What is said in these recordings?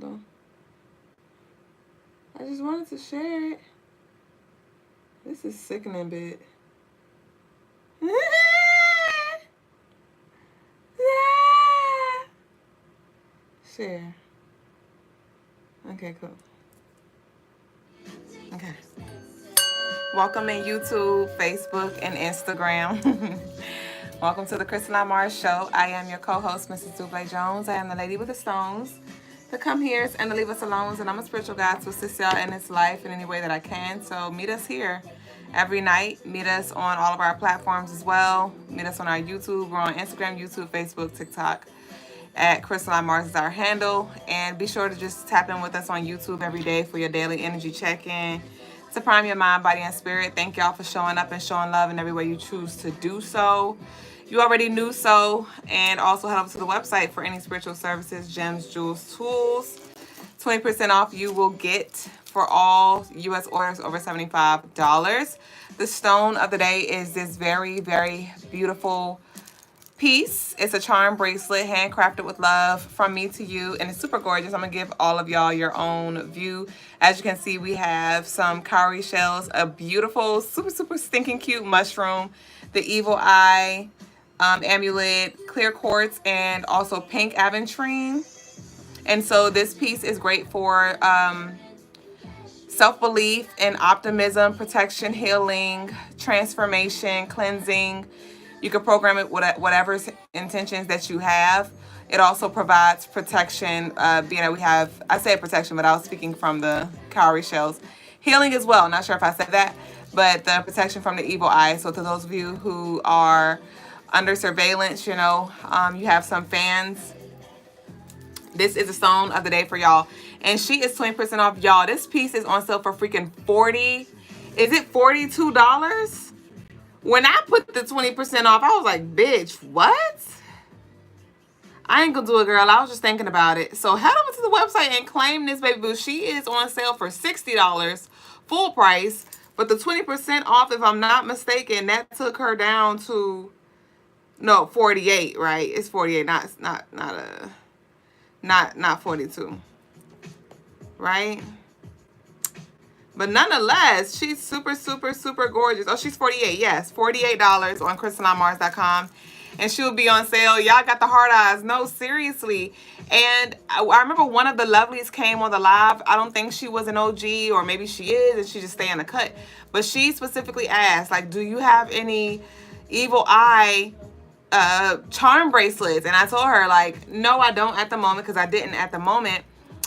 Hold on. I just wanted to share it. This is sickening, bit. Share. Okay, cool. Okay. Welcome in YouTube, Facebook, and Instagram. Welcome to the Crystaline Mars Show. I am your co-host, Mrs. Duüblé Jones. I am the lady with the stones. To come here and to leave us alone, and I'm a spiritual guide to assist y'all in this life in any way that I can. So meet us here every night. Meet us on all of our platforms as well. Meet us on our YouTube. We're on Instagram, YouTube, Facebook, TikTok. At Crystaline Mars is our handle. And be sure to just tap in with us on YouTube every day for your daily energy check-in. To prime your mind, body, and spirit. Thank y'all for showing up and showing love in every way you choose to do so. You already knew so. And also head over to the website for any spiritual services, gems, jewels, tools. 20% off you will get for all U.S. orders over $75. The stone of the day is this very, very beautiful piece. It's a charm bracelet handcrafted with love from me to you, and it's super gorgeous. I'm gonna give all of y'all your own view. As you can see, we have some cowrie shells, a beautiful super stinking cute mushroom, the evil eye amulet, clear quartz, and also pink aventurine. And so this piece is great for self-belief and optimism, protection, healing, transformation, cleansing. You can program it with whatever intentions that you have. It also provides protection, being that we have, I say protection, but I was speaking from the cowrie shells. Healing as well, not sure if I said that, but the protection from the evil eye. So to those of you who are under surveillance, you know, you have some fans. This is a stone of the day for y'all. And she is 20% off, y'all. This piece is on sale for freaking $40. Is it $42? When I put the 20% off, I was like, bitch, what? I ain't gonna do it, girl. I was just thinking about it. So head over to the website and claim this baby boo. She is on sale for $60 full price. But the 20% off, if I'm not mistaken, that took her down to, no, 48, right? It's 48, not 42. Right? But nonetheless, she's super gorgeous. Oh, she's 48. Yes, $48 on CrystalineMars.com. And she'll be on sale. Y'all got the hard eyes. No, seriously. And I remember one of the lovelies came on the live. I don't think she was an OG, or maybe she is, and she just stay in the cut. But she specifically asked, like, do you have any evil eye charm bracelets? And I told her, like, no, I don't at the moment, because I didn't at the moment.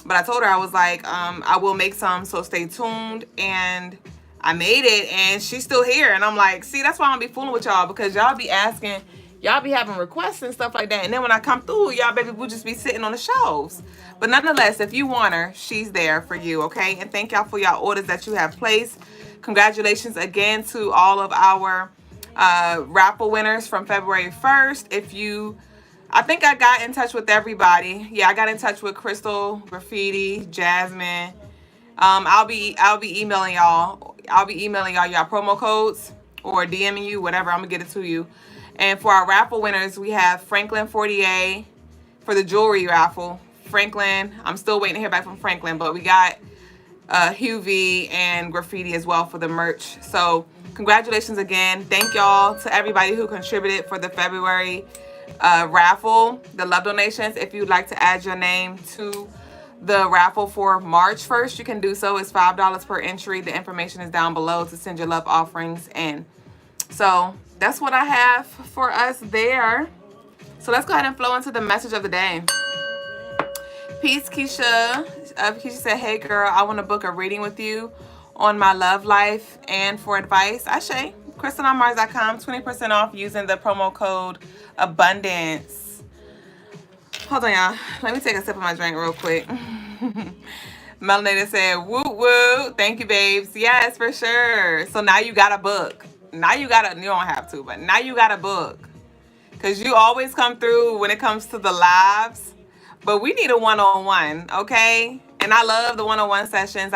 But I told her, I was like, I will make some, so stay tuned. And I made it, and she's still here. And I'm like, see, that's why I'm be fooling with y'all, because y'all be asking, y'all be having requests and stuff like that. And then when I come through, y'all baby will just be sitting on the shelves. But nonetheless, if you want her, she's there for you, okay? And thank y'all for y'all orders that you have placed. Congratulations again to all of our raffle winners from February 1st. I think I got in touch with everybody. Yeah, I got in touch with Crystal, Graffiti, Jasmine. I'll be emailing y'all. I'll be emailing y'all your promo codes or DMing you, whatever. I'm gonna get it to you. And for our raffle winners, we have Franklin 48 for the jewelry raffle. Franklin, I'm still waiting to hear back from Franklin, but we got Hugh V and Graffiti as well for the merch. So congratulations again. Thank y'all to everybody who contributed for the February raffle, the love donations. If you'd like to add your name to the raffle for March 1st, you can do so. It's $5 per entry. The information is down below to send your love offerings in. So that's what I have for us there. So let's go ahead and flow into the message of the day. Peace, Keisha. Keisha said, hey girl, I want to book a reading with you on my love life and for advice. Ashe. CrystallineMars.com, 20% off using the promo code abundance. Hold on, y'all. Let me take a sip of my drink real quick. Melanated said, woo woo. Thank you, babes. Yes, for sure. So now you got a book. Now you don't have to, but now you got a book. Because you always come through when it comes to the lives. But we need a one-on-one, okay? And I love the one-on-one sessions.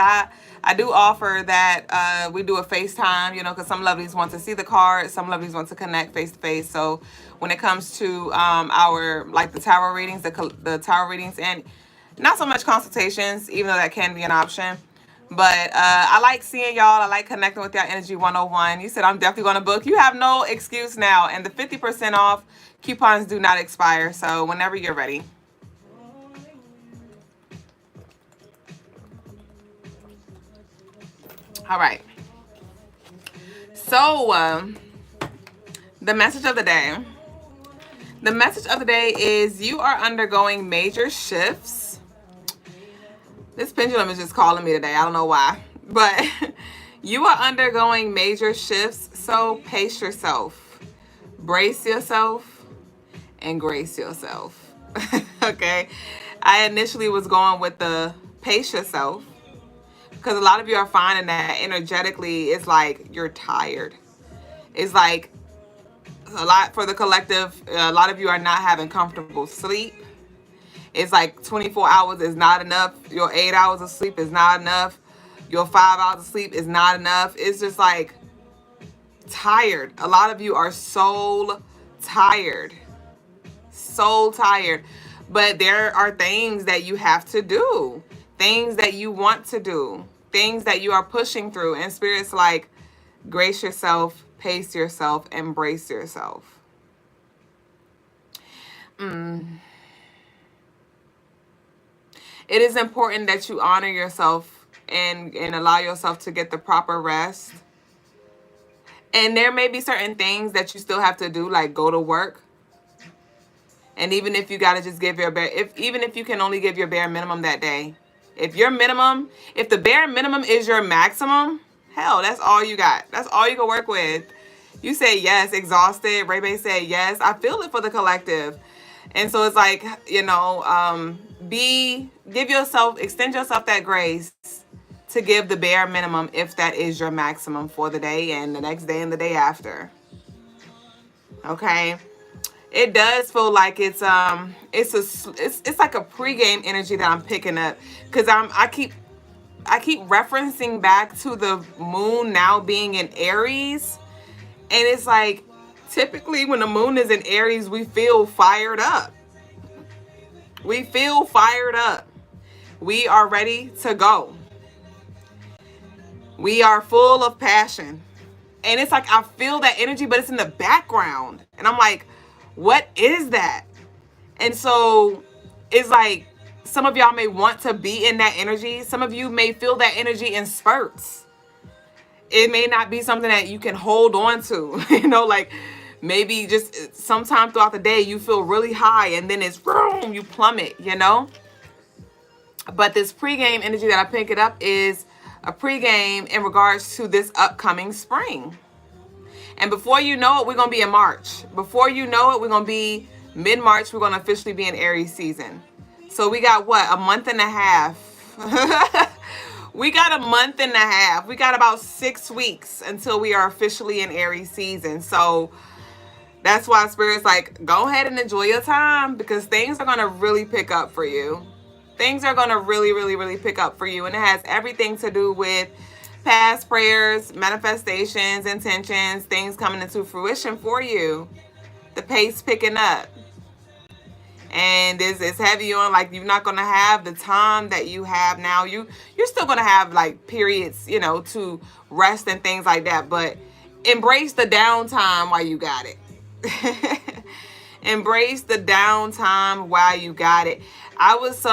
I do offer that we do a FaceTime, you know, because some lovelies want to see the card. Some lovelies want to connect face-to-face. So when it comes to our, like the tarot readings, the tarot readings, and Not so much consultations, even though that can be an option. But I like seeing y'all. I like connecting with y'all. Energy 101. You said I'm definitely going to book. You have no excuse now. And the 50% off coupons do not expire. So whenever you're ready. All right. So the message of the day. The message of the day is you are undergoing major shifts. This pendulum is just calling me today. I don't know why. But you are undergoing major shifts. So pace yourself. Brace yourself and grace yourself. Okay. I initially was going with the pace yourself because a lot of you are finding that energetically it's like you're tired. It's like a lot for the collective. A lot of you are not having comfortable sleep. It's like 24 hours is not enough. Your 8 hours of sleep is not enough. Your 5 hours of sleep is not enough. It's just like tired. A lot of you are so tired. So tired. But there are things that you have to do. Things that you want to do. Things that you are pushing through. And Spirit's like, grace yourself, pace yourself, embrace yourself. It is important that you honor yourself and allow yourself to get the proper rest. And there may be certain things that you still have to do, like go to work. And even if you got to just give your even if you can only give your bare minimum that day. If the bare minimum is your maximum, hell, that's all you got. That's all you can work with. You say yes, exhausted. Ray said yes. I feel it for the collective. And so it's like, extend yourself that grace to give the bare minimum if that is your maximum for the day and the next day and the day after. Okay? It does feel like it's like a pregame energy that I'm picking up because I keep referencing back to the moon now being in Aries, and it's like typically when the moon is in Aries, we feel fired up. We feel fired up. We are ready to go. We are full of passion. And it's like I feel that energy, but it's in the background. And I'm like, what is that? And so it's like some of y'all may want to be in that energy. Some of you may feel that energy in spurts. It may not be something that you can hold on to, like maybe just sometime throughout the day you feel really high and then it's boom, you plummet, But this pregame energy that I pick it up is a pregame in regards to this upcoming spring. And before you know it, we're going to be in March. Before you know it, we're going to be mid-March. We're going to officially be in Aries season. So we got a month and a half. We got a month and a half. We got about 6 weeks until we are officially in Aries season. So that's why Spirit's like, go ahead and enjoy your time because things are going to really pick up for you. Things are going to really, really, really pick up for you. And it has everything to do with past prayers, manifestations, intentions, things coming into fruition for you. The pace picking up. And it's heavy on, like, you're not going to have the time that you have now. You're still going to have, like, periods, to rest and things like that. But embrace the downtime while you got it. Embrace the downtime while you got it. I was,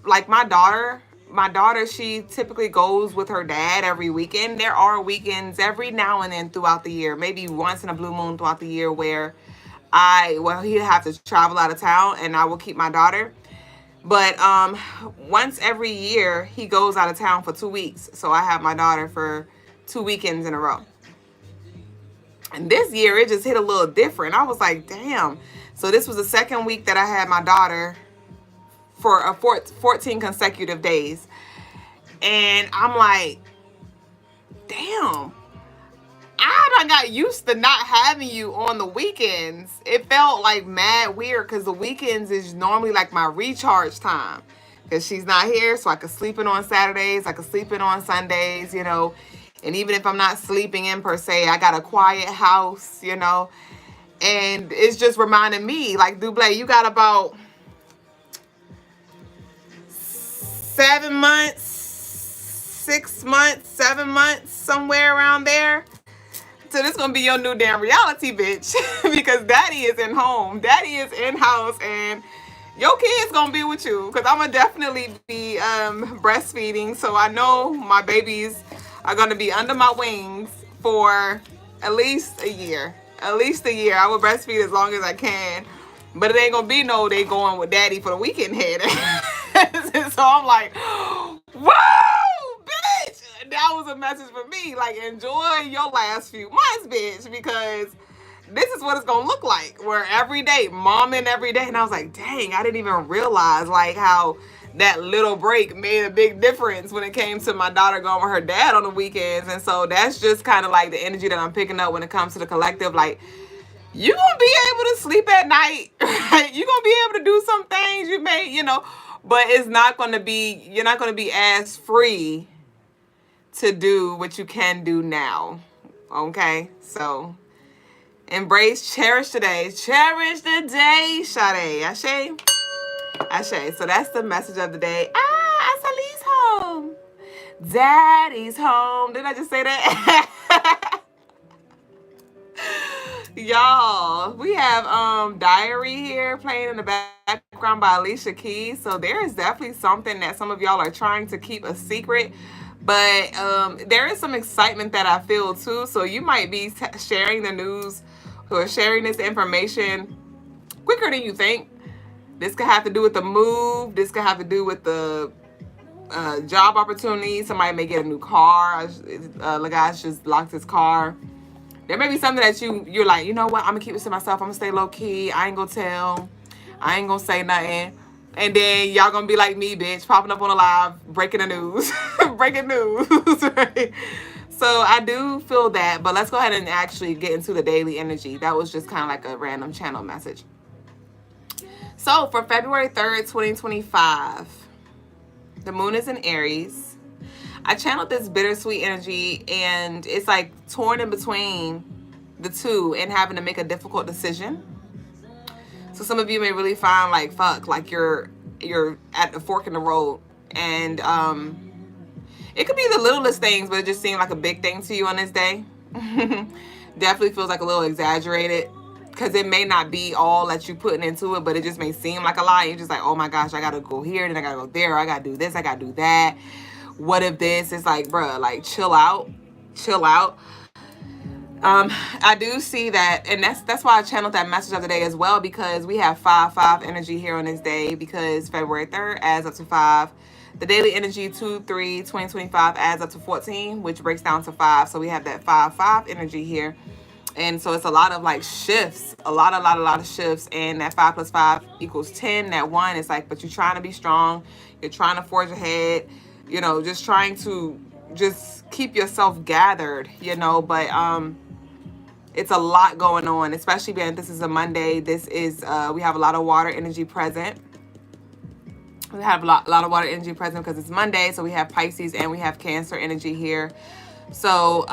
like, my daughter, she typically goes with her dad every weekend. There are weekends every now and then throughout the year, maybe once in a blue moon throughout the year where he'd have to travel out of town and I will keep my daughter. But once every year, he goes out of town for 2 weeks. So I have my daughter for 2 weekends in a row. And this year, it just hit a little different. I was like, damn. So this was the second week that I had my daughter for 14 consecutive days. And I'm like, damn. I done got used to not having you on the weekends. It felt like mad weird because the weekends is normally like my recharge time. Because she's not here, so I could sleep in on Saturdays. I could sleep in on Sundays, And even if I'm not sleeping in per se, I got a quiet house, And it's just reminding me, like, Duublé, you got about 7 months, 6 months, 7 months, somewhere around there. So this gonna be your new damn reality, bitch. Because daddy is in home, daddy is in house, and your kids gonna be with you. Because I'm gonna definitely be breastfeeding, so I know my babies are gonna be under my wings for at least a year. At least a year. I will breastfeed as long as I can, but it ain't gonna be no they going with daddy for the weekend head. So I'm like, whoa, bitch. That was a message for me. Like, enjoy your last few months, bitch, because this is what it's gonna look like. Where every day, momming every day, and I was like, dang, I didn't even realize like how that little break made a big difference when it came to my daughter going with her dad on the weekends. And so that's just kind of like the energy that I'm picking up when it comes to the collective. Like, you're gonna be able to sleep at night, right? You're gonna be able to do some things you may, but it's not gonna be, you're not gonna be as free to do what you can do now. Okay? So embrace, cherish today. Cherish the day, Sade. Ashe? Ashe. So that's the message of the day. Asali's home. Daddy's home. Did I just say that? Y'all, we have Diary here playing in the background by Alicia Keys. So there is definitely something that some of y'all are trying to keep a secret. But there is some excitement that I feel too. So you might be sharing the news or sharing this information quicker than you think. This could have to do with the move. This could have to do with the job opportunity. Somebody may get a new car. Logas just locked his car. There may be something that you're like, you know what? I'm going to keep this to myself. I'm going to stay low key. I ain't going to tell. I ain't going to say nothing. And then y'all going to be like me, bitch, popping up on a live, breaking the news. Breaking news, right? So I do feel that. But let's go ahead and actually get into the daily energy. That was just kind of like a random channel message. So for February 3rd, 2025, the moon is in Aries. I channeled this bittersweet energy, and it's like torn in between the two and having to make a difficult decision. So some of you may really find like, fuck, like you're at the fork in the road, and it could be the littlest things, but it just seemed like a big thing to you on this day. Definitely feels like a little exaggerated, because it may not be all that you putting into it, but it just may seem like a lot. You're just like, oh my gosh, I gotta go here, then I gotta go there, I gotta do this, I gotta do that. What if this? It's like, bruh, like chill out. I do see that, and that's why I channeled that message of the day as well, because we have 5-5 energy here on this day, because February 3rd adds up to 5. The daily energy 2/3/2025 adds up to 14, which breaks down to 5. So we have that 5-5 energy here. And so it's a lot of like shifts, a lot of shifts. And that 5 + 5 = 10. That 1 is like, but you're trying to be strong. You're trying to forge ahead, just trying to just keep yourself gathered, but it's a lot going on, especially when this is a Monday. This is, we have a lot of water energy present. We have a lot of water energy present because it's Monday. So we have Pisces and we have Cancer energy here. So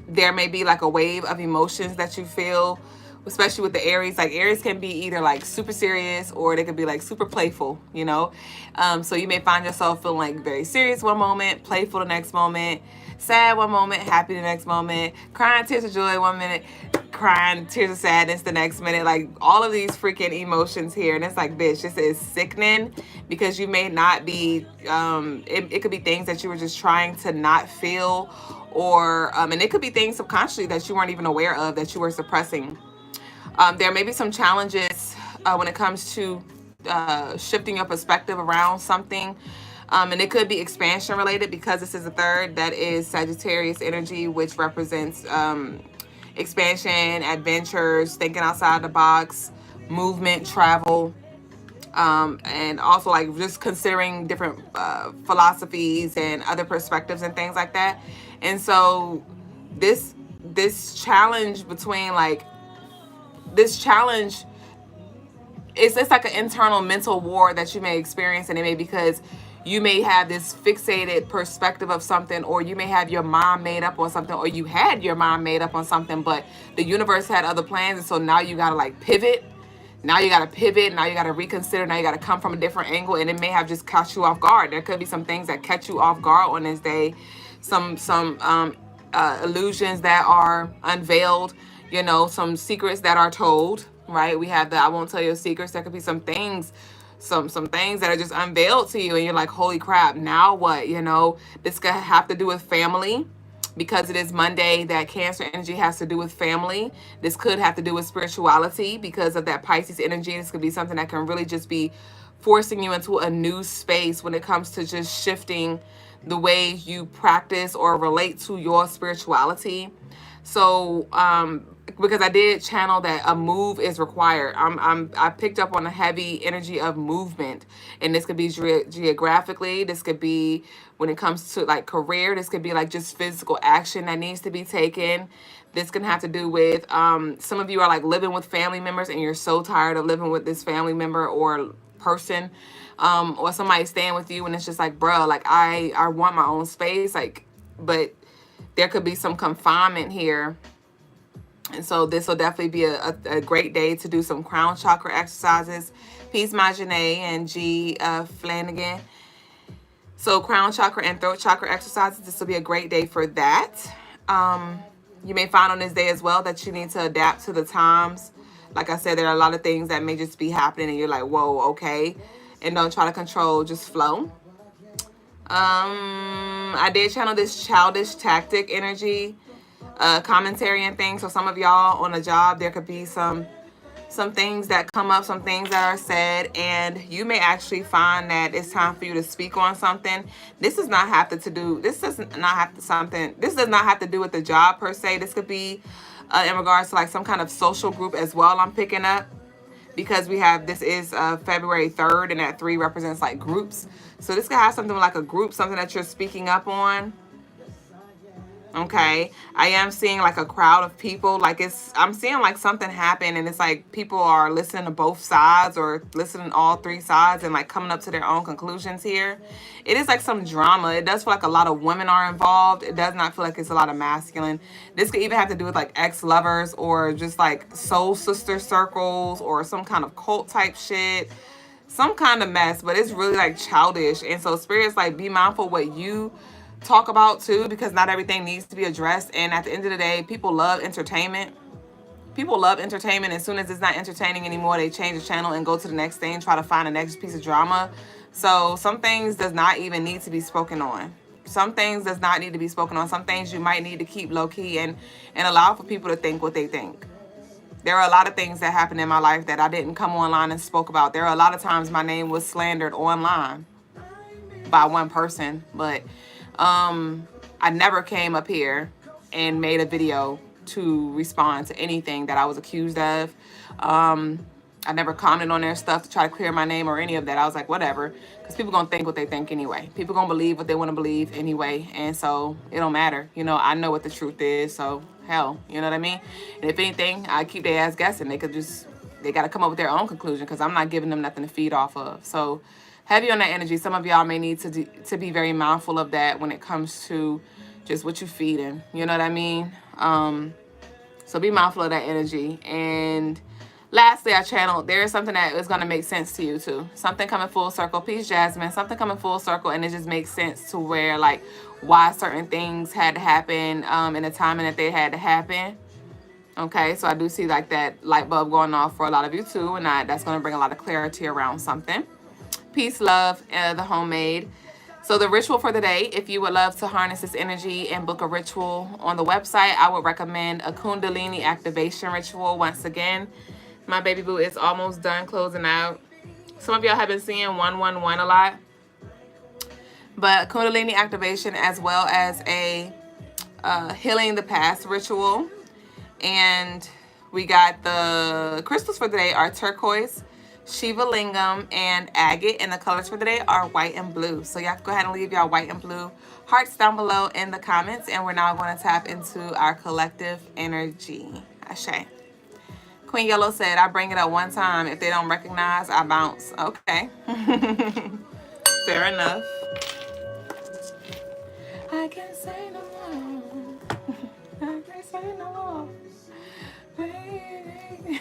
there may be like a wave of emotions that you feel, especially with the Aries. Like Aries can be either like super serious or they could be like super playful, so you may find yourself feeling like very serious one moment, playful the next moment, sad one moment, happy the next moment, crying tears of joy one minute, crying tears of sadness the next minute. Like all of these freaking emotions here, and it's like, bitch, this is sickening, because you may not be it could be things that you were just trying to not feel, or and it could be things subconsciously that you weren't even aware of that you were suppressing. There may be some challenges when it comes to shifting your perspective around something. And it could be expansion related, because this is the 3rd. That is Sagittarius energy, which represents expansion, adventures, thinking outside the box, movement, travel, and also like just considering different philosophies and other perspectives and things like that. And so this challenge between like, this challenge, it's like an internal mental war that you may experience, and it may be because you may have this fixated perspective of something, or you may have your mind made up on something, or you had your mind made up on something, but the universe had other plans, and so now you gotta like pivot. Now you got to pivot. Now you got to reconsider. Now you got to come from a different angle, and it may have just caught you off guard. There could be some things that catch you off guard on this day, some illusions that are unveiled, you know, some secrets that are told. Right? We have the I won't tell you secrets. There could be some things. Some things that are just unveiled to you, and you're like, holy crap, now what? You know, this could have to do with family, because it is Monday. That Cancer energy has to do with family. This could have to do with spirituality because of that Pisces energy. This could be something that can really just be forcing you into a new space when it comes to just shifting the way you practice or relate to your spirituality. So, because I did channel that a move is required. I picked up on a heavy energy of movement, and this could be geographically. This could be when it comes to like career. This could be like just physical action that needs to be taken. This can have to do with some of you are like living with family members, and you're so tired of living with this family member or person, or somebody staying with you, and it's just like, bro, like I want my own space, like, but there could be some confinement here. And so this will definitely be a great day to do some crown chakra exercises. Peace, Majanae and G Flanagan. So crown chakra and throat chakra exercises. This will be a great day for that. You may find on this day as well that you need to adapt to the times. Like I said, there are a lot of things that may just be happening, and you're like, whoa, okay. And don't try to control, just flow. I did channel this childish tactic energy commentary and things. So some of y'all on a job, there could be some things that come up, some things that are said, and you may actually find that it's time for you to speak on something. This does not have to do with the job per se. This could be in regards to like some kind of social group as well. I'm picking up, because we have, this is February 3rd, and that 3 represents like groups. So this could have something like a group, something that you're speaking up on. Okay, I am seeing like a crowd of people. Like I'm seeing like something happen, and it's like people are listening to both sides, or listening to all 3 sides, and like coming up to their own conclusions here. It is like some drama. It does feel like a lot of women are involved. It does not feel like it's a lot of masculine. This could even have to do with like ex-lovers, or just like soul sister circles, or some kind of cult type shit. Some kind of mess, but it's really like childish. And so Spirit's like, be mindful what you talk about too, because not everything needs to be addressed. And at the end of the day, people love entertainment. People love entertainment. As soon as it's not entertaining anymore, they change the channel and go to the next thing, try to find the next piece of drama. So some things does not even need to be spoken on. Some things does not need to be spoken on. Some things you might need to keep low key and allow for people to think what they think. There are a lot of things that happened in my life that I didn't come online and spoke about. There are a lot of times my name was slandered online by one person, but I never came up here and made a video to respond to anything that I was accused of. I never commented on their stuff to try to clear my name or any of that. I was like, whatever, because people gonna think what they think anyway. People gonna believe what they want to believe anyway, and so it don't matter. You know, I know what the truth is, so hell, you know what I mean? And if anything, I keep their ass guessing. They gotta come up with their own conclusion, because I'm not giving them nothing to feed off of. So heavy on that energy. Some of y'all may need to be very mindful of that when it comes to just what you feeding. You know what I mean? So be mindful of that energy. And lastly, I channeled, there is something that is going to make sense to you too. Something coming full circle. Peace, Jasmine. Something coming full circle, and it just makes sense to where, like, why certain things had to happen in the timing that they had to happen. Okay, so I do see like that light bulb going off for a lot of you too, and that's going to bring a lot of clarity around something. Peace, love, the homemade. So the ritual for the day, if you would love to harness this energy and book a ritual on the website, I would recommend a Kundalini activation ritual. Once again, my baby boo is almost done closing out. Some of y'all have been seeing 111 a lot. But Kundalini activation, as well as a healing the past ritual. And we got the crystals for the day are turquoise, Shiva Lingam, and agate. And the colors for the day are white and blue. So y'all go ahead and leave y'all white and blue hearts down below in the comments. And we're now going to tap into our collective energy. Ashe. Queen Yellow said, I bring it up one time. If they don't recognize, I bounce. Okay. Fair enough. I can't say no more. I can't say no more. Baby.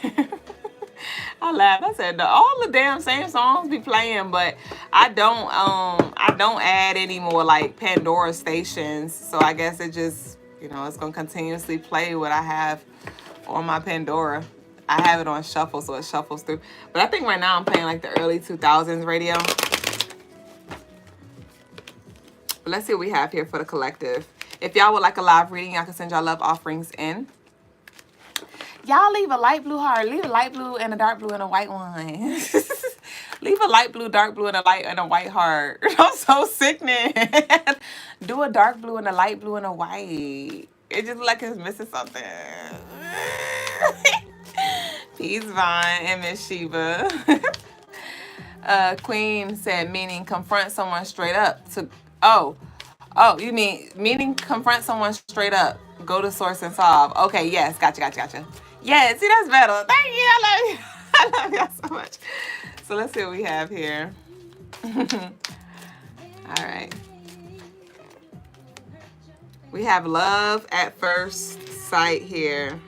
I laughed. I said all the damn same songs be playing, but I don't add any more like Pandora stations. So I guess it just, it's gonna continuously play what I have on my Pandora. I have it on shuffle, so it shuffles through. But I think right now I'm playing like the early 2000s radio. But let's see what we have here for the collective. If y'all would like a live reading, y'all can send y'all love offerings in. Y'all leave a light blue heart. Leave a light blue and a dark blue and a white one. Leave a light blue, dark blue, and a white heart. I'm so sickening. Do a dark blue and a light blue and a white. It just like it's missing something. Peace, Vine and Miss Sheba. Queen said, meaning confront someone straight up. You meaning confront someone straight up. Go to source and solve. Okay, yes, gotcha. Yeah, see, that's better. Thank you. I love you. I love y'all so much. So let's see what we have here. All right. We have love at first sight here.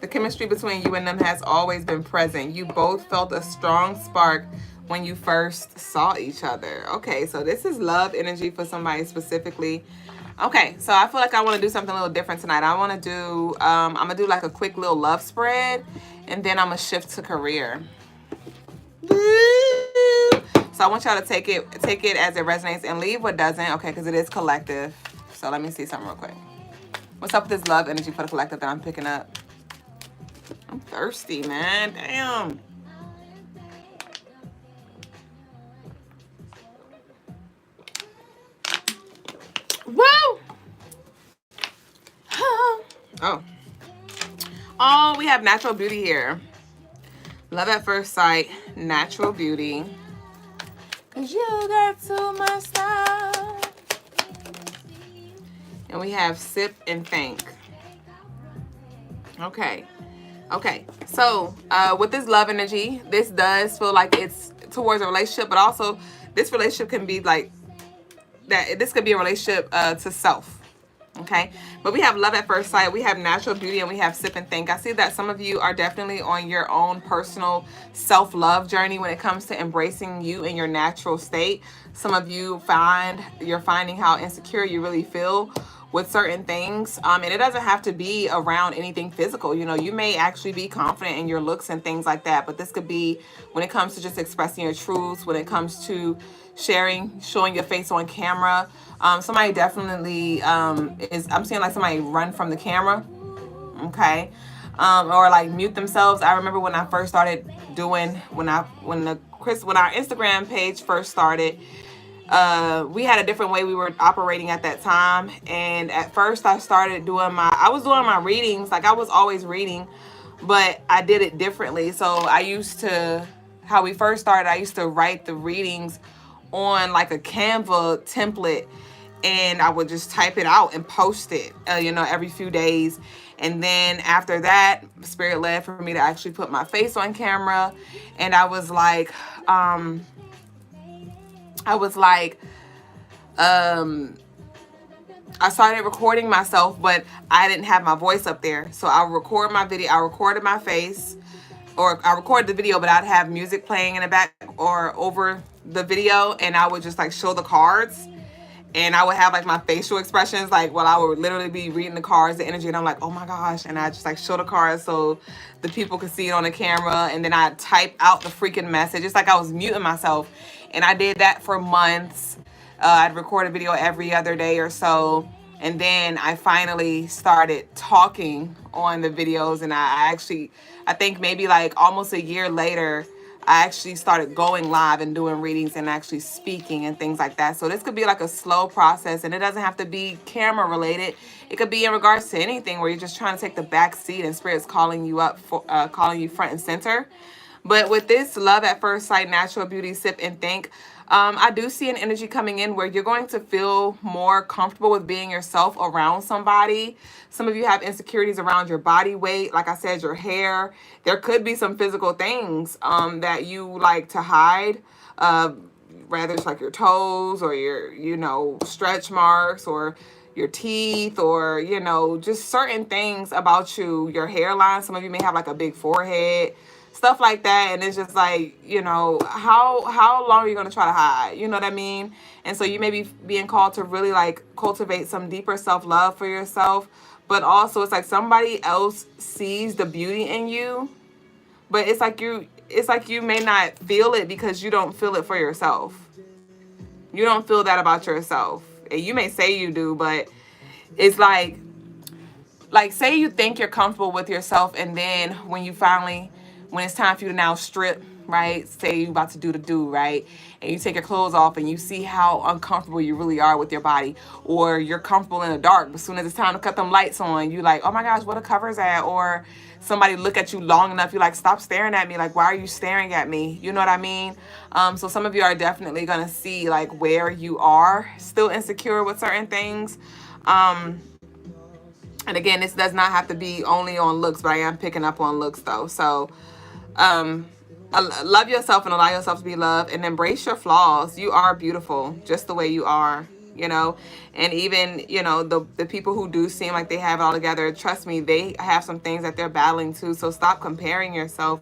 The chemistry between you and them has always been present. You both felt a strong spark when you first saw each other. Okay, so this is love energy for somebody specifically. Okay, so I feel like I want to do something a little different tonight. I want to do, I'm going to do like a quick little love spread, and then I'm going to shift to career. So I want y'all to take it as it resonates and leave what doesn't, okay, because it is collective. So let me see something real quick. What's up with this love energy for the collective that I'm picking up? I'm thirsty, man. Damn. Woo! Oh, we have natural beauty here. Love at first sight, natural beauty. 'Cause you got too much style. And we have sip and think. Okay. So with this love energy, this does feel like it's towards a relationship, but also this relationship can be like that. This could be a relationship to self. Okay, but we have love at first sight, we have natural beauty, and we have sip and think. I see that some of you are definitely on your own personal self-love journey when it comes to embracing you in your natural state. Some of you you're finding how insecure you really feel with certain things, and it doesn't have to be around anything physical. You may actually be confident in your looks and things like that, but this could be when it comes to just expressing your truths, when it comes to showing your face on camera. Somebody definitely I'm seeing like somebody run from the camera, okay, or like mute themselves. I remember when I first started doing when our Instagram page first started. We had a different way we were operating at that time, and at first I started I was doing my readings, like I was always reading, but I did it differently. So how we first started, I used to write the readings on like a Canva template, and I would just type it out and post it, every few days. And then after that, Spirit led for me to actually put my face on camera, and I was like, I started recording myself, but I didn't have my voice up there. So I record my video, I recorded my face, or I recorded the video, but I'd have music playing in the back or over the video, and I would just like show the cards, and I would have like my facial expressions, like while I would literally be reading the cards, the energy, and I'm like, oh my gosh, and I just like show the cards so the people could see it on the camera, and then I'd type out the freaking message. It's like I was muting myself, and I did that for months. I'd record a video every other day or so, and then I finally started talking on the videos, and I think maybe like almost a year later, I actually started going live and doing readings and actually speaking and things like that. So this could be like a slow process, and it doesn't have to be camera related. It could be in regards to anything where you're just trying to take the back seat and Spirit's calling you up, calling you front and center. But with this love at first sight, natural beauty, sip and think, I do see an energy coming in where you're going to feel more comfortable with being yourself around somebody. Some of you have insecurities around your body weight. Like I said, your hair. There could be some physical things that you like to hide. Rather it's like your toes or your, stretch marks or your teeth or, just certain things about you, your hairline. Some of you may have like a big forehead. stuff like that. And it's just like, you know, how long are you going to try to hide? You know what I mean? And so you may be being called to really like cultivate some deeper self-love for yourself. But also it's like somebody else sees the beauty in you, but it's like you may not feel it because you don't feel it for yourself. You don't feel that about yourself. And you may say you do, but it's like say you think you're comfortable with yourself, and then when it's time for you to now strip, right? Say you about to do the do, right? And you take your clothes off and you see how uncomfortable you really are with your body, or you're comfortable in the dark, but as soon as it's time to cut them lights on, you like, oh my gosh, where the covers at? Or somebody look at you long enough, you're like, stop staring at me. Like, why are you staring at me? You know what I mean? So some of you are definitely gonna see like where you are still insecure with certain things. And again, this does not have to be only on looks, but I am picking up on looks though. So love yourself and allow yourself to be loved, and embrace your flaws. You are beautiful just the way you are, you know. And even, you know, the people who do seem like they have it all together, trust me, they have some things that they're battling too. So stop comparing yourself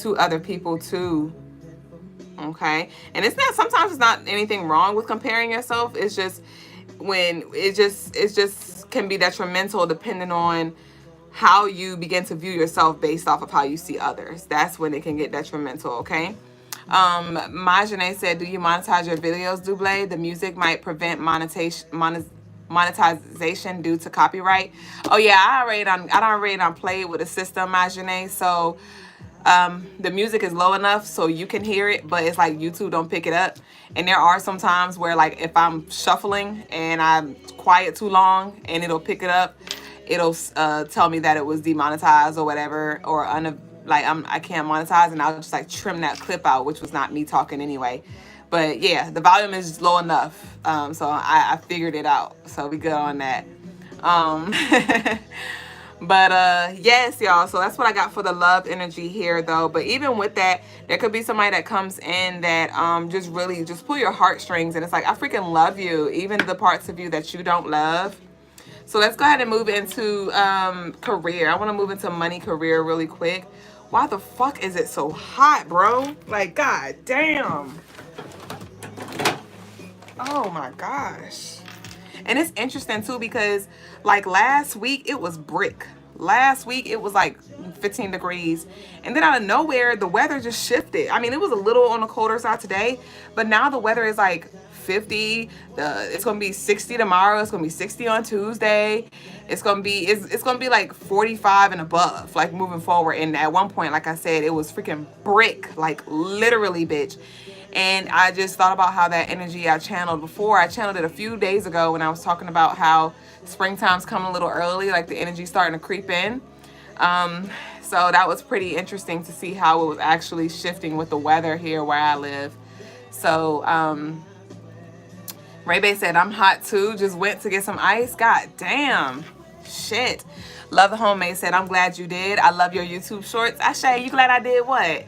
to other people too. Okay. And sometimes it's not anything wrong with comparing yourself. It's just when it just can be detrimental depending on how you begin to view yourself based off of how you see others. That's when it can get detrimental, okay? Majane said, do you monetize your videos, Duublé? The music might prevent monetization due to copyright. Oh yeah, I already played with the system, Majane. So the music is low enough so you can hear it, but it's like YouTube don't pick it up. And there are some times where like if I'm shuffling and I'm quiet too long and it'll pick it up, it'll tell me that it was demonetized or whatever, or I can't monetize, and I'll just like trim that clip out, which was not me talking anyway. But yeah, the volume is low enough, so I figured it out, so we good on that. But yes, y'all, so that's what I got for the love energy here though. But even with that, there could be somebody that comes in that just really just pull your heartstrings, and it's like, I freaking love you, even the parts of you that you don't love. So let's go ahead and move into career. I want to move into money, career really quick. Why the fuck is it so hot, bro? Like, god damn. Oh my gosh. And it's interesting too because like last week it was brick. Last week it was like 15 degrees. And then out of nowhere, the weather just shifted. I mean, it was a little on the colder side today, but now the weather is like 50. It's gonna be 60 tomorrow. It's gonna be 60 on Tuesday. It's gonna be like 45 and above, like moving forward. And at one point, like I said, it was freaking brick, like literally, bitch. And I just thought about how that energy I channeled before. I channeled it a few days ago when I was talking about how springtime's coming a little early, like the energy starting to creep in. So that was pretty interesting to see how it was actually shifting with the weather here where I live. So Ray Bay said, I'm hot too. Just went to get some ice. God damn. Shit. Love the Homemade said, I'm glad you did. I love your YouTube shorts. Ashay, you glad I did what?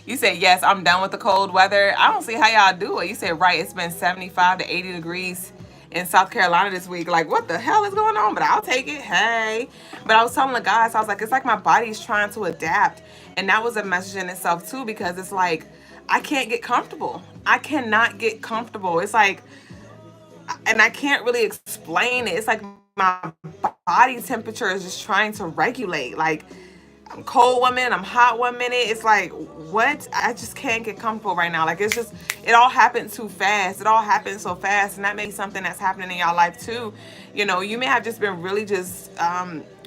You said, yes, I'm done with the cold weather. I don't see how y'all do it. You said, right, it's been 75 to 80 degrees in South Carolina this week. Like, what the hell is going on? But I'll take it. Hey. But I was telling the guys, I was like, it's like my body's trying to adapt. And that was a message in itself, too, because it's like, I can't get comfortable. I cannot get comfortable. It's like, and I can't really explain it. It's like my body temperature is just trying to regulate. Like, I'm cold one minute, I'm hot one minute. It's like, what? I just can't get comfortable right now. Like, it's just, it all happened too fast. It all happened so fast. And that may be something that's happening in y'all life too. You know, you may have just been really just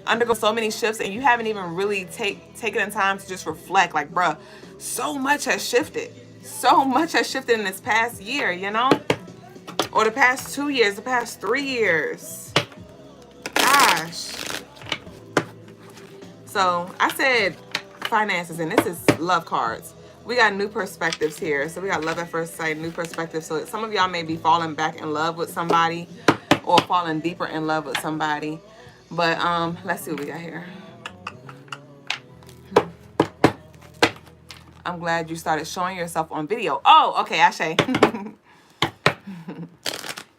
undergo so many shifts, and you haven't even really taken the time to just reflect. Like, bruh, so much has shifted. So much has shifted in this past year, you know? Or the past 2 years, the past 3 years. Gosh. So I said finances, and this is love cards. We got new perspectives here. So we got love at first sight, new perspectives. So some of y'all may be falling back in love with somebody or falling deeper in love with somebody. But let's see what we got here. I'm glad you started showing yourself on video. Oh, okay, Ashay.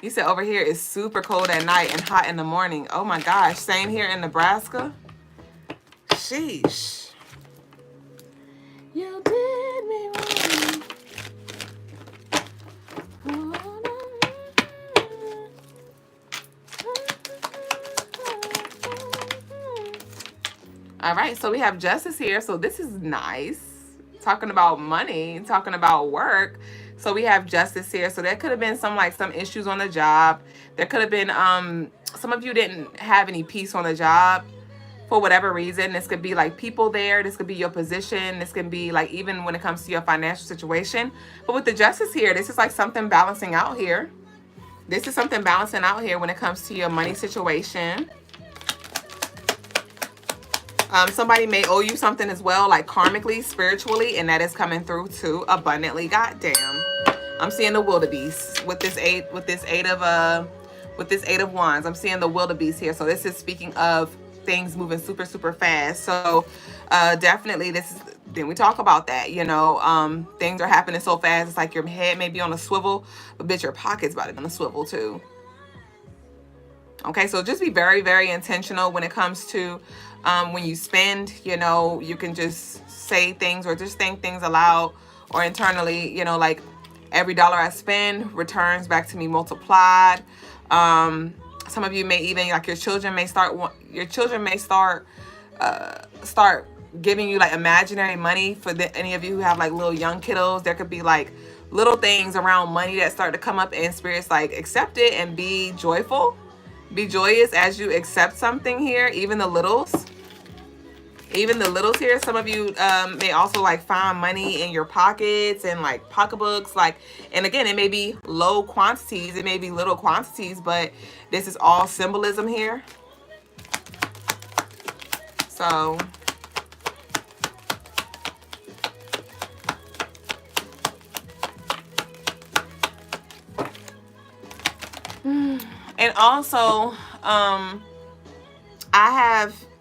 You said over here it's super cold at night and hot in the morning. Oh my gosh, same here in Nebraska. Sheesh. All right, so we have justice here. So this is nice. Talking about money, talking about work. So we have justice here. So there could have been some issues on the job. There could have been some of you didn't have any peace on the job for whatever reason. This could be like people there. This could be your position. This can be like even when it comes to your financial situation. But with the justice here, this is like something balancing out here. This is something balancing out here when it comes to your money situation. Somebody may owe you something as well, like karmically, spiritually, and that is coming through too abundantly. Goddamn, I'm seeing the wildebeest with this eight of wands. I'm seeing the wildebeest here. So this is speaking of things moving super, super fast. So definitely this is, then we talk about that, you know, things are happening so fast. It's like your head may be on a swivel, but bitch, your pocket's about to be on a swivel too. Okay, so just be very, very intentional when it comes to when you spend, you know, you can just say things or just think things aloud or internally, you know, like every dollar I spend returns back to me multiplied. Some of you may even, like your children may start start giving you like imaginary money for any of you who have like little young kiddos. There could be like little things around money that start to come up in spirits, like accept it and be joyful. Be joyous as you accept something here, even the littles. Even the littles here. Some of you may also like find money in your pockets and like pocketbooks. Like, and again, it may be low quantities. It may be little quantities, but this is all symbolism here. So and also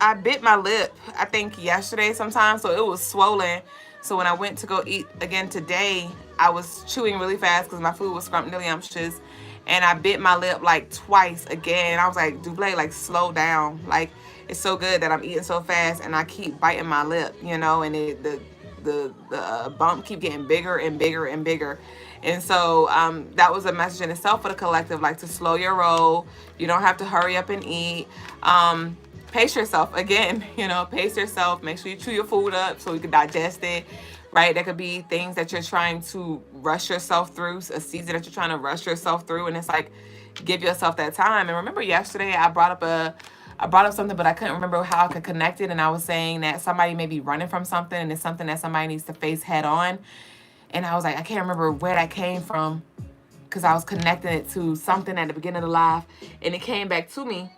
I bit my lip, I think yesterday sometime, so it was swollen. So when I went to go eat again today, I was chewing really fast because my food was scrumptious, and I bit my lip like twice again. I was like, Duublé, like slow down. Like it's so good that I'm eating so fast and I keep biting my lip, you know, and the bump keep getting bigger and bigger and bigger. And so that was a message in itself for the collective, like to slow your roll. You don't have to hurry up and eat. Pace yourself again, you know, pace yourself. Make sure you chew your food up so you can digest it, right? There could be things that you're trying to rush yourself through, a season that you're trying to rush yourself through. And it's like, give yourself that time. And remember yesterday I brought up something, but I couldn't remember how I could connect it. And I was saying that somebody may be running from something and it's something that somebody needs to face head on. And I was like, I can't remember where that came from because I was connecting it to something at the beginning of the live, and it came back to me.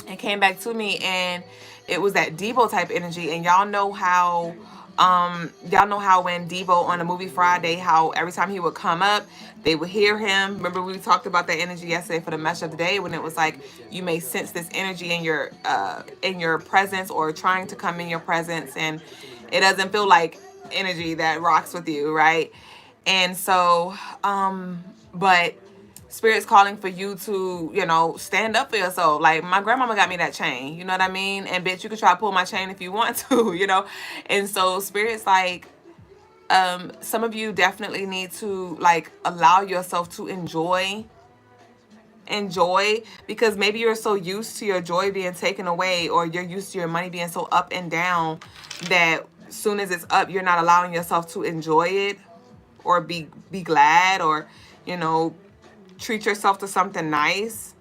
And it was that Debo type energy. And y'all know how when Debo on the movie Friday, how every time he would come up, they would hear him. Remember we talked about that energy yesterday for the message of the day, when it was like you may sense this energy in your presence or trying to come in your presence, and it doesn't feel like energy that rocks with you, right? And so but Spirit's calling for you to, you know, stand up for yourself. Like my grandmama got me that chain, you know what I mean? And bitch, you can try to pull my chain if you want to, you know? And so Spirit's like, some of you definitely need to like allow yourself to enjoy, because maybe you're so used to your joy being taken away, or you're used to your money being so up and down that as soon as it's up, you're not allowing yourself to enjoy it or be glad, or, you know, treat yourself to something nice.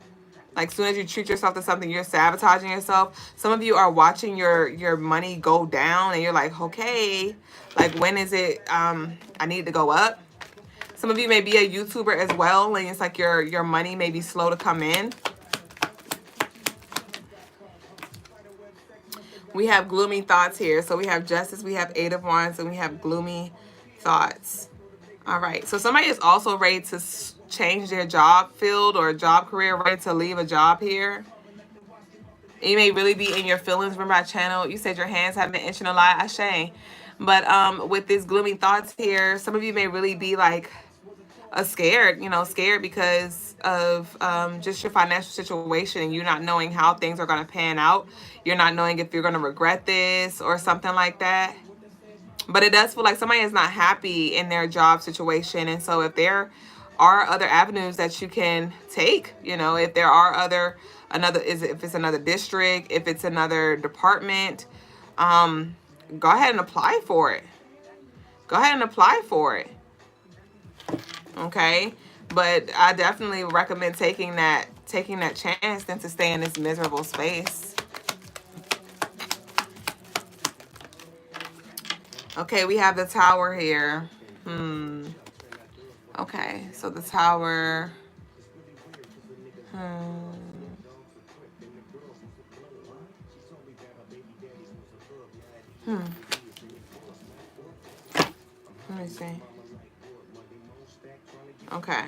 Like as soon as you treat yourself to something, you're sabotaging yourself. Some of you are watching your money go down and you're like, okay, like when is it I need to go up? Some of you may be a YouTuber as well, and it's like your money may be slow to come in. We have gloomy thoughts here. So we have justice, we have 8 of wands, and we have gloomy thoughts. All right, so somebody is also ready to change their job field or job career, ready to leave a job here. You may really be in your feelings. Remember I channeled, you said your hands have been itching a lot. Ashe. But with these gloomy thoughts here, some of you may really be like scared, you know, scared because of just your financial situation, and you not knowing how things are going to pan out. You're not knowing if you're going to regret this or something like that. But it does feel like somebody is not happy in their job situation. And so if there are other avenues that you can take, you know, if there are if it's another district, if it's another department, Go ahead and apply for it. Go ahead and apply for it. Okay? But I definitely recommend taking that chance than to stay in this miserable space. Okay, we have the Tower here. Okay, so the Tower. Let me see. Okay.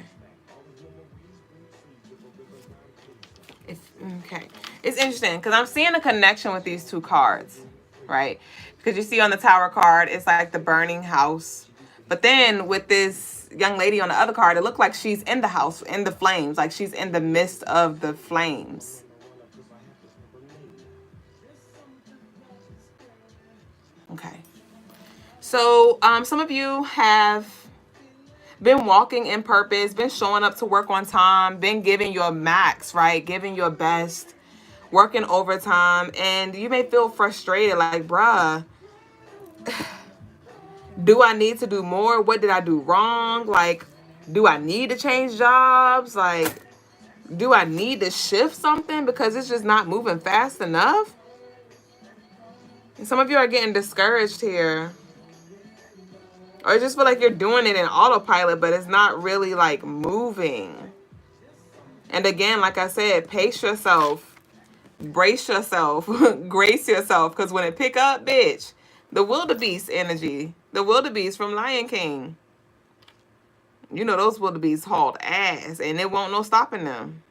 It's interesting because I'm seeing a connection with these two cards, right? Because you see on the Tower card, it's like the burning house. But then with this young lady on the other card, it looked like she's in the house, in the flames, like she's in the midst of the flames. Okay. So some of you have been walking in purpose, been showing up to work on time, been giving your max, right? Giving your best, working overtime, and you may feel frustrated like, bruh, do I need to do more? What did I do wrong? Like, do I need to change jobs? Like, do I need to shift something because it's just not moving fast enough? And some of you are getting discouraged here. Or I just feel like you're doing it in autopilot, but it's not really like moving. And again, like I said, pace yourself, brace yourself, grace yourself. Because when it pick up, bitch, the wildebeest energy, the wildebeest from Lion King. You know those wildebeest hauled ass, and it won't no stopping them.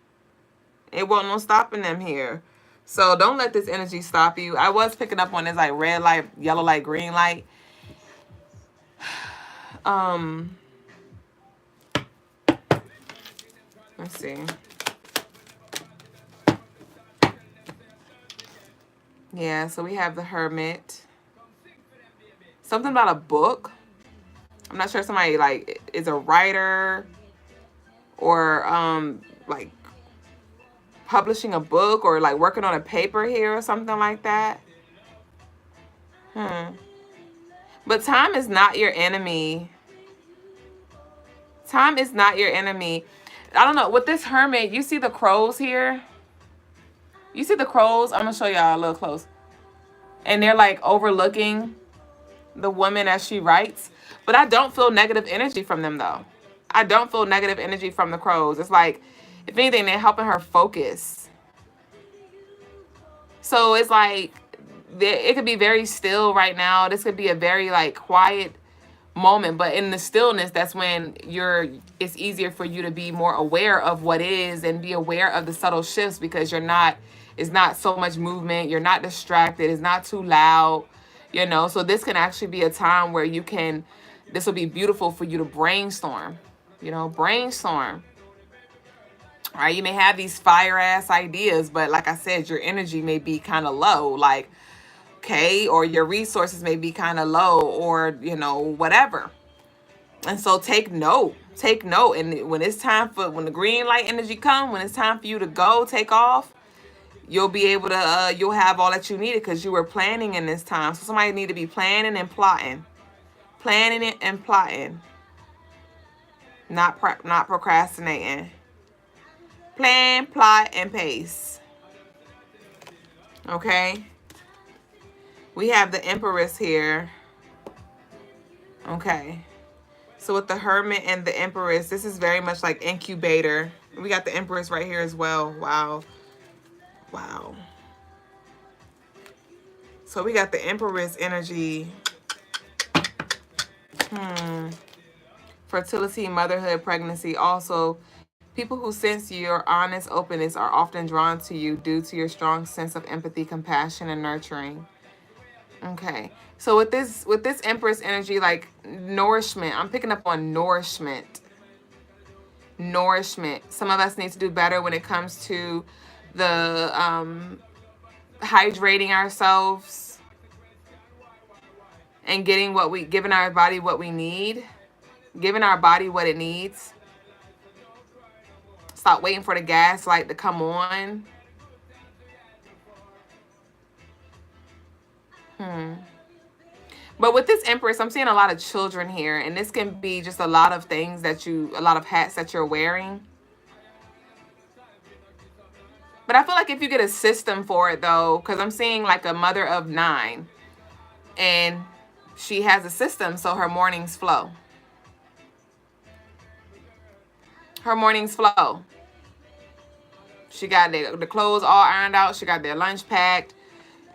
It won't no stopping them here. So don't let this energy stop you. I was picking up on this like red light, yellow light, green light. Let's see. Yeah, so we have the Hermit. Something about a book. I'm not sure if somebody like is a writer or like publishing a book or like working on a paper here or something like that. But time is not your enemy. Time is not your enemy. I don't know. With this Hermit, you see the crows here? You see the crows? I'm going to show y'all a little close. And they're like overlooking the woman as she writes. But I don't feel negative energy from them though. I don't feel negative energy from the crows. It's like, if anything, they're helping her focus. So it's like, it could be very still right now. This could be a very like quiet moment, but in the stillness, that's when it's easier for you to be more aware of what is and be aware of the subtle shifts because it's not so much movement. You're not distracted. It's not too loud, so this can actually be a time where this will be beautiful for you to brainstorm, brainstorm. All right, you may have these fire ass ideas, but like I said, your energy may be kind of low, like, okay, or your resources may be kind of low, or whatever. And so take note. And when the green light energy comes, when it's time for you to go, take off, you'll be able to you'll have all that you needed because you were planning in this time. So somebody need to be planning and plotting, not procrastinating. Plan, plot, and pace. Okay. We have the Empress here. Okay. So with the Hermit and the Empress, this is very much like incubator. We got the Empress right here as well. Wow. Wow. So we got the Empress energy. Fertility, motherhood, pregnancy. Also, people who sense your honest openness are often drawn to you due to your strong sense of empathy, compassion, and nurturing. Okay. So with this Empress energy, like nourishment, I'm picking up on nourishment. Some of us need to do better when it comes to the hydrating ourselves and giving our body what we need, giving our body what it needs. Stop waiting for the gas light to come on. But with this Empress, I'm seeing a lot of children here, and this can be just a lot of things that a lot of hats that you're wearing. But I feel like if you get a system for it though, because I'm seeing like a mother of 9, and she has a system, so her mornings flow. Her mornings flow. She got the clothes all ironed out. She got their lunch packed.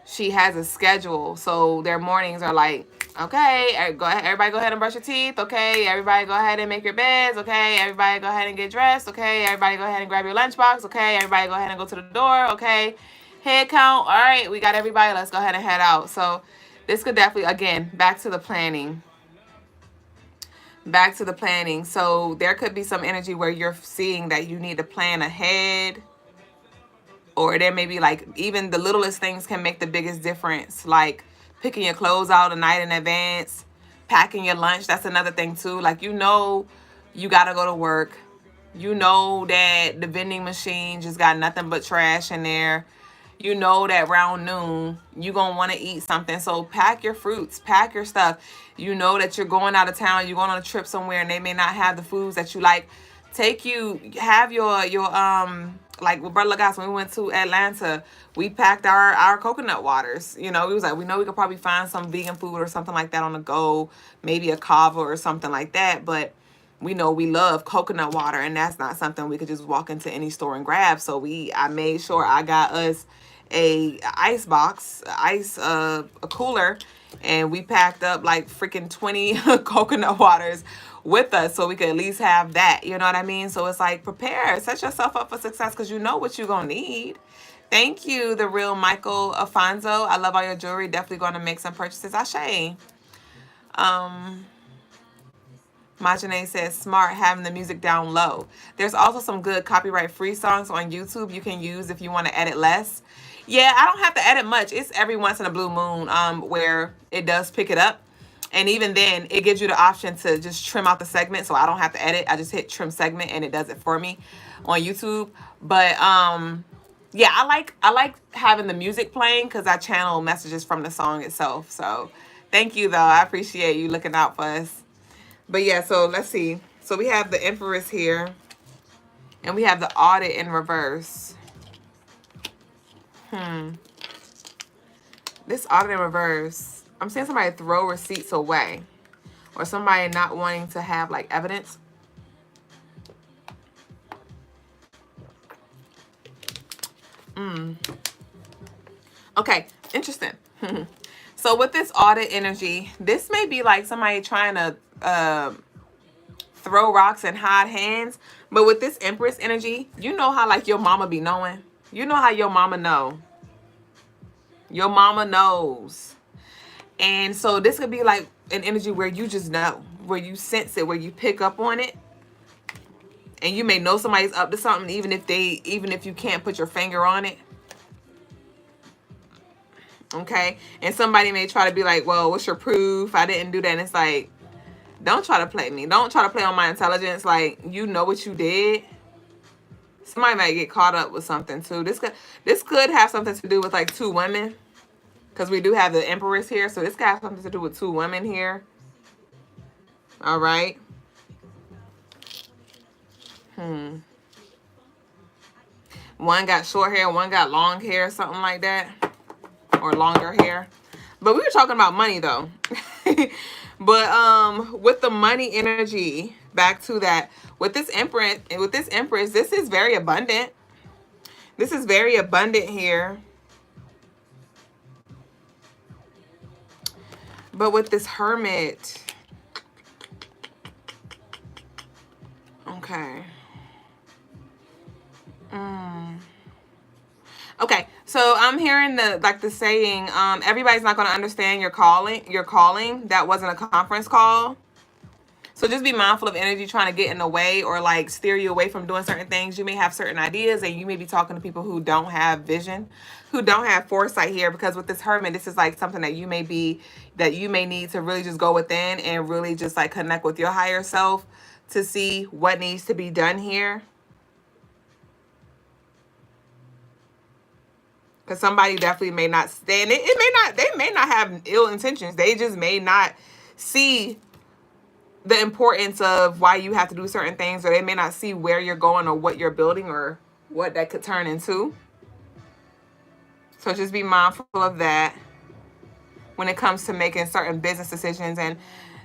She has a schedule, so their mornings are like, okay, everybody go ahead and brush your teeth. Okay, everybody go ahead and make your beds. Okay, everybody go ahead and get dressed. Okay, everybody go ahead and grab your lunchbox. Okay, everybody go ahead and go to the door. Okay, head count. All right, we got everybody. Let's go ahead and head out. So this could definitely, again, back to the planning. Back to the planning. So there could be some energy where you're seeing that you need to plan ahead. Or there may be like even the littlest things can make the biggest difference. Like picking your clothes out a night in advance, packing your lunch. That's another thing too. Like, you know, you got to go to work. You know that the vending machine just got nothing but trash in there. You know that around noon, you're going to want to eat something. So pack your fruits, pack your stuff. You know that you're going out of town, you're going on a trip somewhere, and they may not have the foods that you like. Have your like with Brother Logas, when we went to Atlanta, we packed our coconut waters. You know, we was like, we know we could probably find some vegan food or something like that on the go, maybe a kava or something like that. But we know we love coconut water, and that's not something we could just walk into any store and grab. So I made sure I got us a ice box, a cooler, and we packed up like freaking 20 coconut waters with us so we could at least have that. You know what I mean? So it's like, prepare, set yourself up for success, because you know what you're gonna need. Thank you, the real Michael Afonso. I love all your jewelry. Definitely going to make some purchases. Ashe. Majane says, smart, having the music down low. There's also some good copyright free songs on YouTube you can use if you want to edit less. Yeah, I don't have to edit much. It's every once in a blue moon where it does pick it up. And even then, it gives you the option to just trim out the segment, so I don't have to edit. I just hit trim segment and it does it for me on YouTube. But yeah, I like having the music playing because I channel messages from the song itself. So thank you, though. I appreciate you looking out for us. But yeah, so let's see. So we have the Empress here, and we have the Audit in reverse. This Audit in reverse, I'm seeing somebody throw receipts away, or somebody not wanting to have like evidence. Okay, interesting. So with this Audit energy, this may be like somebody trying to throw rocks and hide hands. But with this Empress energy, you know how like your mama be knowing. You know how your mama know. Your mama knows. And so this could be like an energy where you just know, where you sense it, where you pick up on it. And you may know somebody's up to something, even if you can't put your finger on it. Okay? And somebody may try to be like, well, what's your proof? I didn't do that. And it's like, don't try to play me. Don't try to play on my intelligence. Like, you know what you did. Somebody might get caught up with something too. This could have something to do with like 2 women. Because we do have the Empress here. So this could have something to do with 2 women here. All right. One got short hair, one got long hair, something like that. Or longer hair. But we were talking about money though. But with the money energy, back to that, with this Empress, this is very abundant. This is very abundant here. But with this Hermit, okay. Okay, so I'm hearing the saying, everybody's not going to understand your calling. That wasn't a conference call. So just be mindful of energy trying to get in the way or like steer you away from doing certain things. You may have certain ideas and you may be talking to people who don't have vision, who don't have foresight here, because with this Hermit, this is like something that you may need to really just go within and really just like connect with your higher self to see what needs to be done here. Because somebody definitely may not stand it. They may not have ill intentions. They just may not see the importance of why you have to do certain things, or they may not see where you're going or what you're building or what that could turn into. So just be mindful of that when it comes to making certain business decisions. And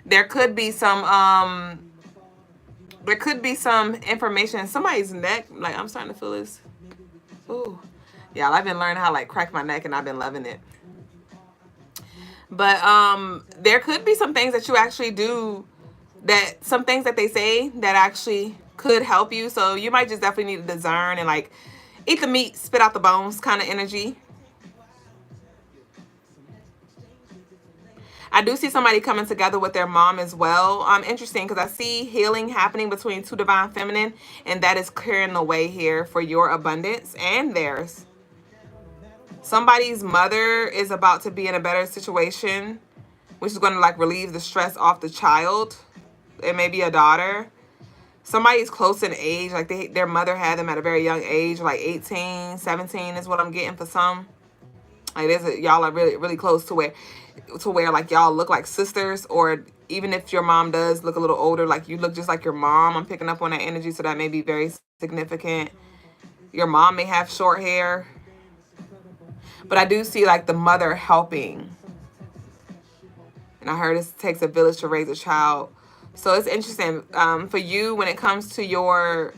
there could be some information in somebody's neck. Like, I'm starting to feel this. Ooh. Yeah, I've been learning how to like crack my neck, and I've been loving it. But there could be some things that you actually do, that some things that they say that actually could help you. So you might just definitely need to discern and like eat the meat, spit out the bones kind of energy. I do see somebody coming together with their mom as well. Interesting, because I see healing happening between two divine feminine, and that is clearing the way here for your abundance and theirs. Somebody's mother is about to be in a better situation, which is going to like relieve the stress off the child. It may be a daughter. Somebody's close in age, like their mother had them at a very young age, like 18, 17 is what I'm getting for some. Like y'all are really, really close to where like y'all look like sisters, or even if your mom does look a little older, like you look just like your mom. I'm picking up on that energy, so that may be very significant. Your mom may have short hair, but I do see like the mother helping. And I heard it takes a village to raise a child. So it's interesting for you when it comes to your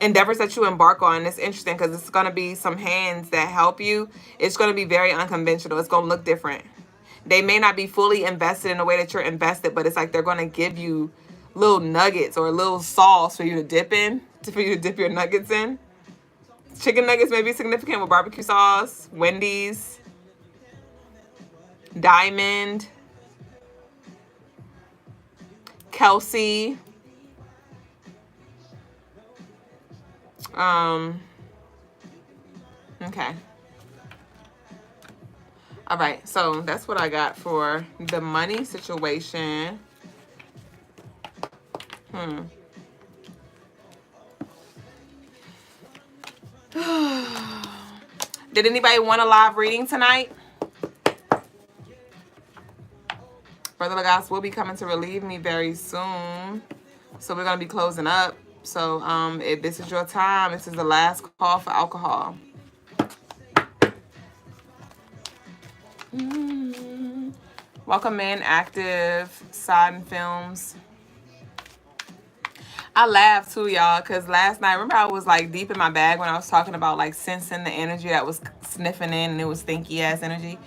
endeavors that you embark on. It's interesting because it's going to be some hands that help you. It's going to be very unconventional. It's going to look different. They may not be fully invested in the way that you're invested, but it's like they're going to give you little nuggets or a little sauce for you to dip your nuggets in. Chicken nuggets may be significant with barbecue sauce. Wendy's, Diamond, Kelsey. Okay. All right. So that's what I got for the money situation. Did anybody want a live reading tonight? Brother Logas will be coming to relieve me very soon. So we're going to be closing up. So if this is your time, this is the last call for alcohol. Welcome in, Active, Sodden Films. I laughed too, y'all, because last night, remember I was like deep in my bag when I was talking about like sensing the energy that was sniffing in, and it was stinky ass energy.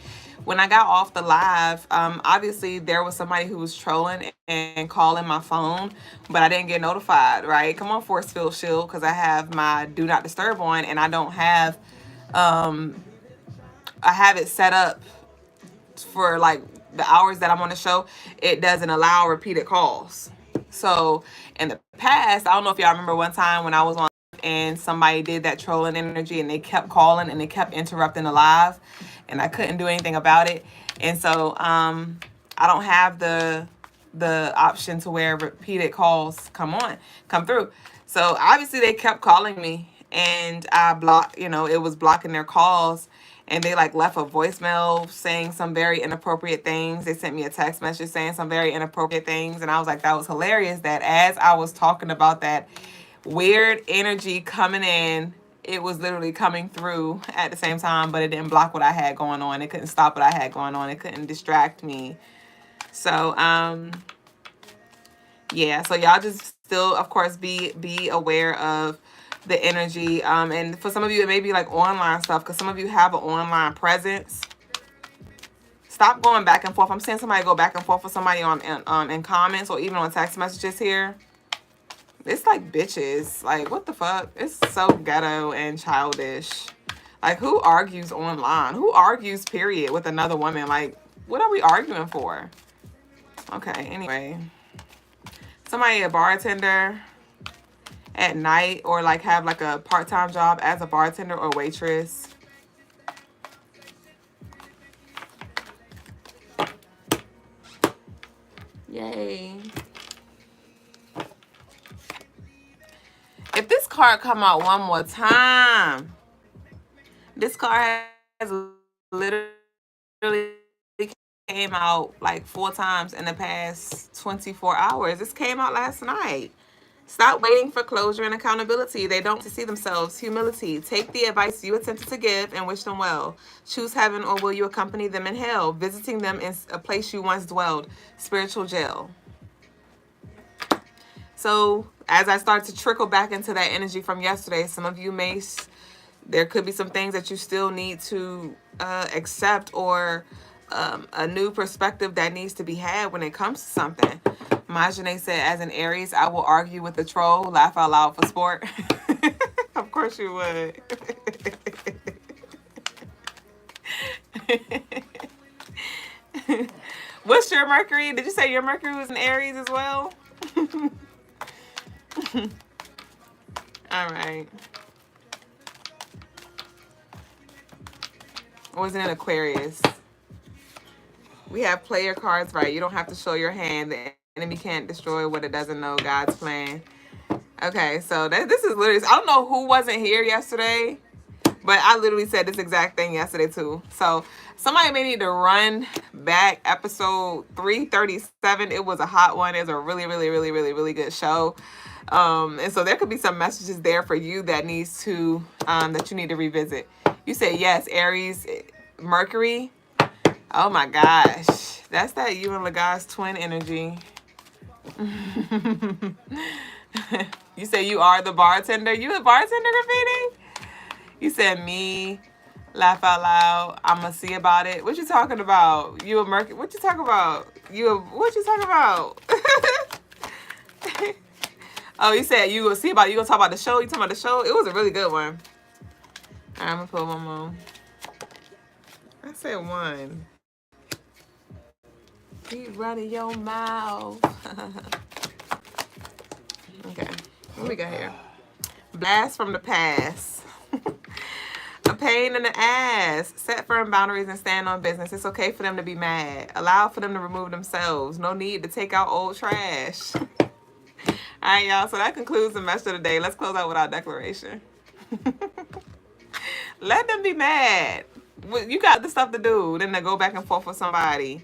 When I got off the live, obviously there was somebody who was trolling and calling my phone, but I didn't get notified, right? Come on, Force Field Shield, because I have my Do Not Disturb on, and I don't have, I have it set up for like the hours that I'm on the show. It doesn't allow repeated calls. So in the past, I don't know if y'all remember one time when I was on and somebody did that trolling energy, and they kept calling and they kept interrupting the live, and I couldn't do anything about it. And so I don't have the option to where repeated calls come through. So obviously they kept calling me, and I blocked, it was blocking their calls. And they like left a voicemail saying some very inappropriate things. They sent me a text message saying some very inappropriate things. And I was like, that was hilarious that as I was talking about that weird energy coming in, it was literally coming through at the same time, but it didn't block what I had going on. It couldn't stop what I had going on. It couldn't distract me. So, yeah, so y'all just still, of course, be aware of the energy. And for some of you, it may be like online stuff, because some of you have an online presence. Stop going back and forth. I'm seeing somebody go back and forth with somebody in comments or even on text messages here. It's like bitches. Like, what the fuck? It's so ghetto and childish. Like, who argues online? Who argues, period, with another woman? Like, what are we arguing for? Okay, anyway. Somebody, a bartender at night, or like have like a part-time job as a bartender or waitress. Yay. If this card come out one more time, This card has literally came out like 4 times in the past 24 hours. This came out last night. Stop waiting for closure and accountability. They don't see themselves. Humility. Take the advice you attempted to give and wish them well. Choose heaven, or will you accompany them in hell? Visiting them in a place you once dwelled. Spiritual jail. So as I start to trickle back into that energy from yesterday, some of you there could be some things that you still need to accept, or a new perspective that needs to be had when it comes to something. Majane said, as an Aries, I will argue with the troll, laugh out loud for sport. Of course you would. What's your Mercury? Did you say your Mercury was an Aries as well? All right. Or was it an Aquarius? We have player cards, right? You don't have to show your hand. The enemy can't destroy what it doesn't know. God's plan. Okay, so this is literally, I don't know who wasn't here yesterday, but I literally said this exact thing yesterday too. So somebody may need to run back episode 337. It was a hot one. It was a really, really, really, really, really good show. And so there could be some messages there for you that needs to, that you need to revisit. You say yes, Aries, Mercury. Oh my gosh. That's that you and Logas twin energy. You say you are the bartender. You the bartender, Graffiti? You said me, laugh out loud. I'ma see about it. What you talking about? You a Mercury? What you talking about? What you talking about? Oh, you said you gonna see about it. You gonna talk about the show? You talking about the show? It was a really good one. All right, I'm gonna put one more. I said one. Keep running your mouth. Okay, what we got here? Blast from the past. A pain in the ass. Set firm boundaries and stand on business. It's okay for them to be mad. Allow for them to remove themselves. No need to take out old trash. All right, y'all. So that concludes the message of the day. Let's close out with our declaration. Let them be mad. You got the stuff to do. Then they go back and forth with somebody.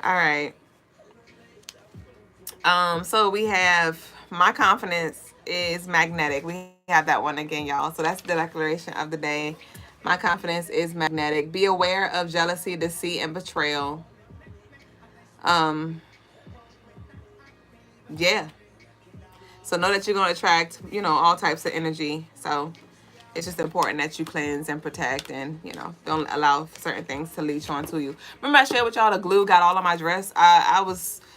All right. So we have my confidence is magnetic. We have that one again, y'all. So that's the declaration of the day. My confidence is magnetic. Be aware of jealousy, deceit, and betrayal. Yeah. So know that you're going to attract, all types of energy. So it's just important that you cleanse and protect and, don't allow certain things to leech onto you. Remember I shared with y'all the glue got all on my dress?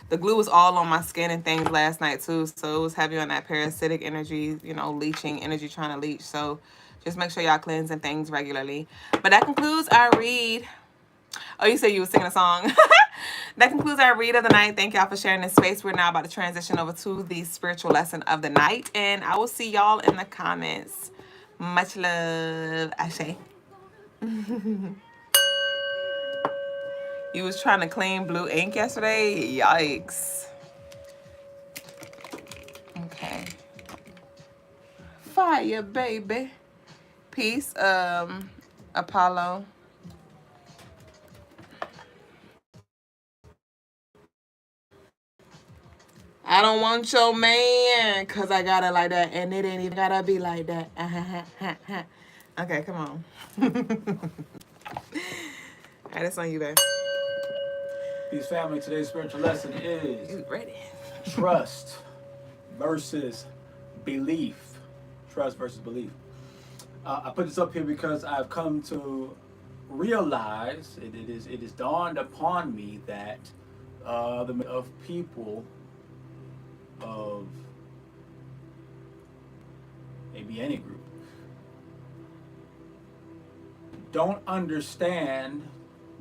The glue was all on my skin and things last night too. So it was heavy on that parasitic energy, leeching energy trying to leech. So just make sure y'all cleanse and things regularly. But that concludes our read. Oh, you said you were singing a song. That concludes our read of the night. Thank y'all for sharing this space. We're now about to transition over to the spiritual lesson of the night. And I will see y'all in the comments. Much love, Ashe. You was trying to clean blue ink yesterday? Yikes. Okay. Fire, baby. Peace, Apollo. I don't want your man, because I got it like that, and it ain't even gotta be like that. Okay, come on. All right, that's on you, babe. Peace, family. Today's spiritual lesson is You ready? Trust versus belief. Trust versus belief. I put this up here because I've come to realize, it is dawned upon me that of people of maybe any group don't understand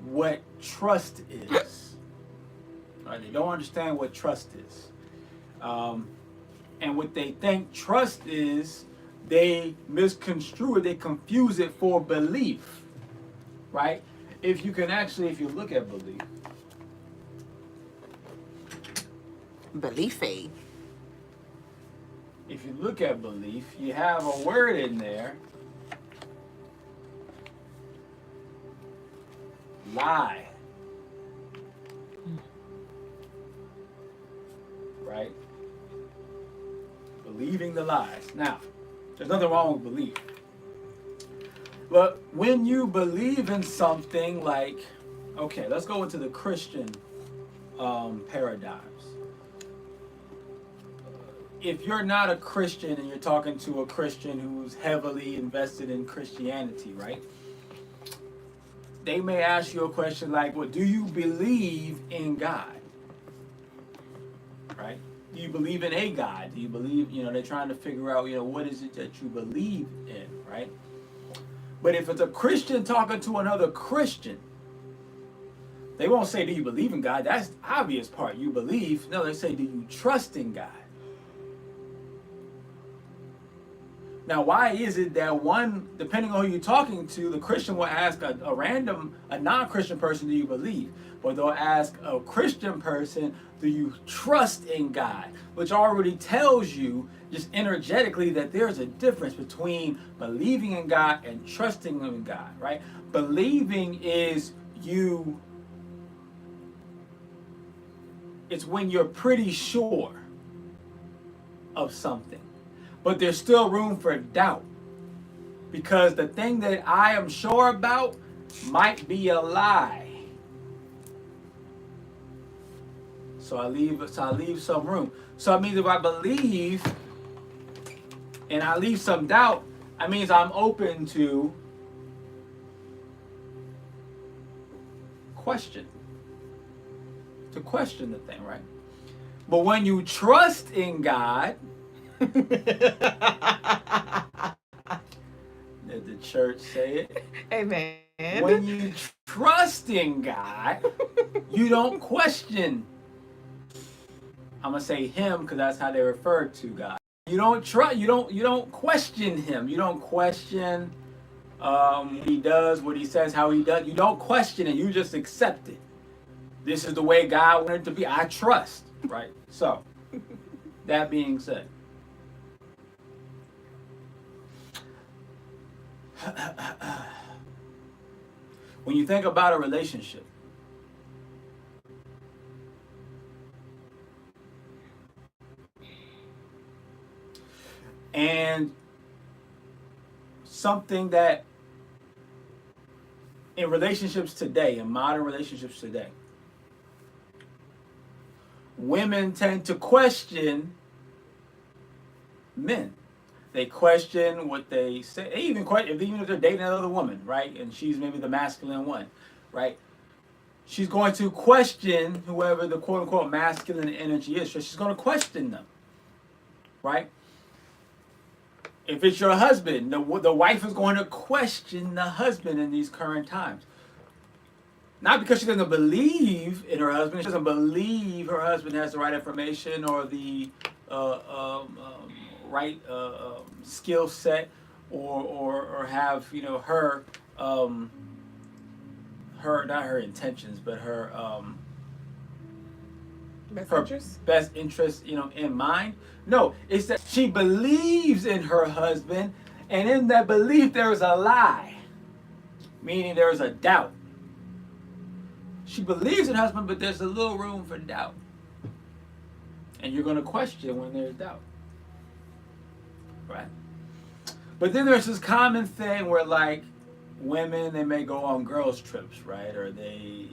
what trust is. Right? They don't understand what trust is. And what they think trust is, they misconstrue it, they confuse it for belief. Right? If you look at belief. Beliefy. If you look at belief, you have a word in there lie. Right? Believing the lies. Now, there's nothing wrong with belief. But when you believe in something like, okay, let's go into the Christian paradigms. If you're not a Christian and you're talking to a Christian who's heavily invested in Christianity, right? They may ask you a question like, well, do you believe in God? Right? Do you believe in a God? Do you believe, they're trying to figure out, what is it that you believe in, right? But if it's a Christian talking to another Christian, they won't say, do you believe in God? That's the obvious part. You believe. No, they say, do you trust in God? Now, why is it that one, depending on who you're talking to, the Christian will ask a non-Christian person, do you believe? Or they'll ask a Christian person, do you trust in God? Which already tells you, just energetically, that there's a difference between believing in God and trusting in God, right? Believing is it's when you're pretty sure of something. But there's still room for doubt, because the thing that I am sure about might be a lie. So I leave some room. So it means if I believe and I leave some doubt, that means I'm open to question the thing, right? But when you trust in God, did the church say it? Amen. When you trust in God, you don't question. I'm gonna say him because that's how they refer to God. You don't trust. You don't question him. You don't question what he does, what he says, how he does. You don't question it. You just accept it. This is the way God wanted it to be. I trust. Right. So, that being said. When you think about a relationship, and something that in relationships today, in modern relationships today, women tend to question men. They question what they say. They even question, even if they're dating another woman, right? And she's maybe the masculine one, right? She's going to question whoever the quote unquote masculine energy is. So she's going to question them, right? If it's your husband, the wife is going to question the husband in these current times. Not because she doesn't believe in her husband. She doesn't believe her husband has the right information or the right skill set, or have her not her intentions, but her best interest in mind. No, it's that she believes in her husband, and in that belief there is a lie, meaning there is a doubt. She believes in her husband, but there's a little room for doubt, and you're going to question when there's doubt. Right. But then there's this common thing where, like, women, they may go on girls' trips, right? Or they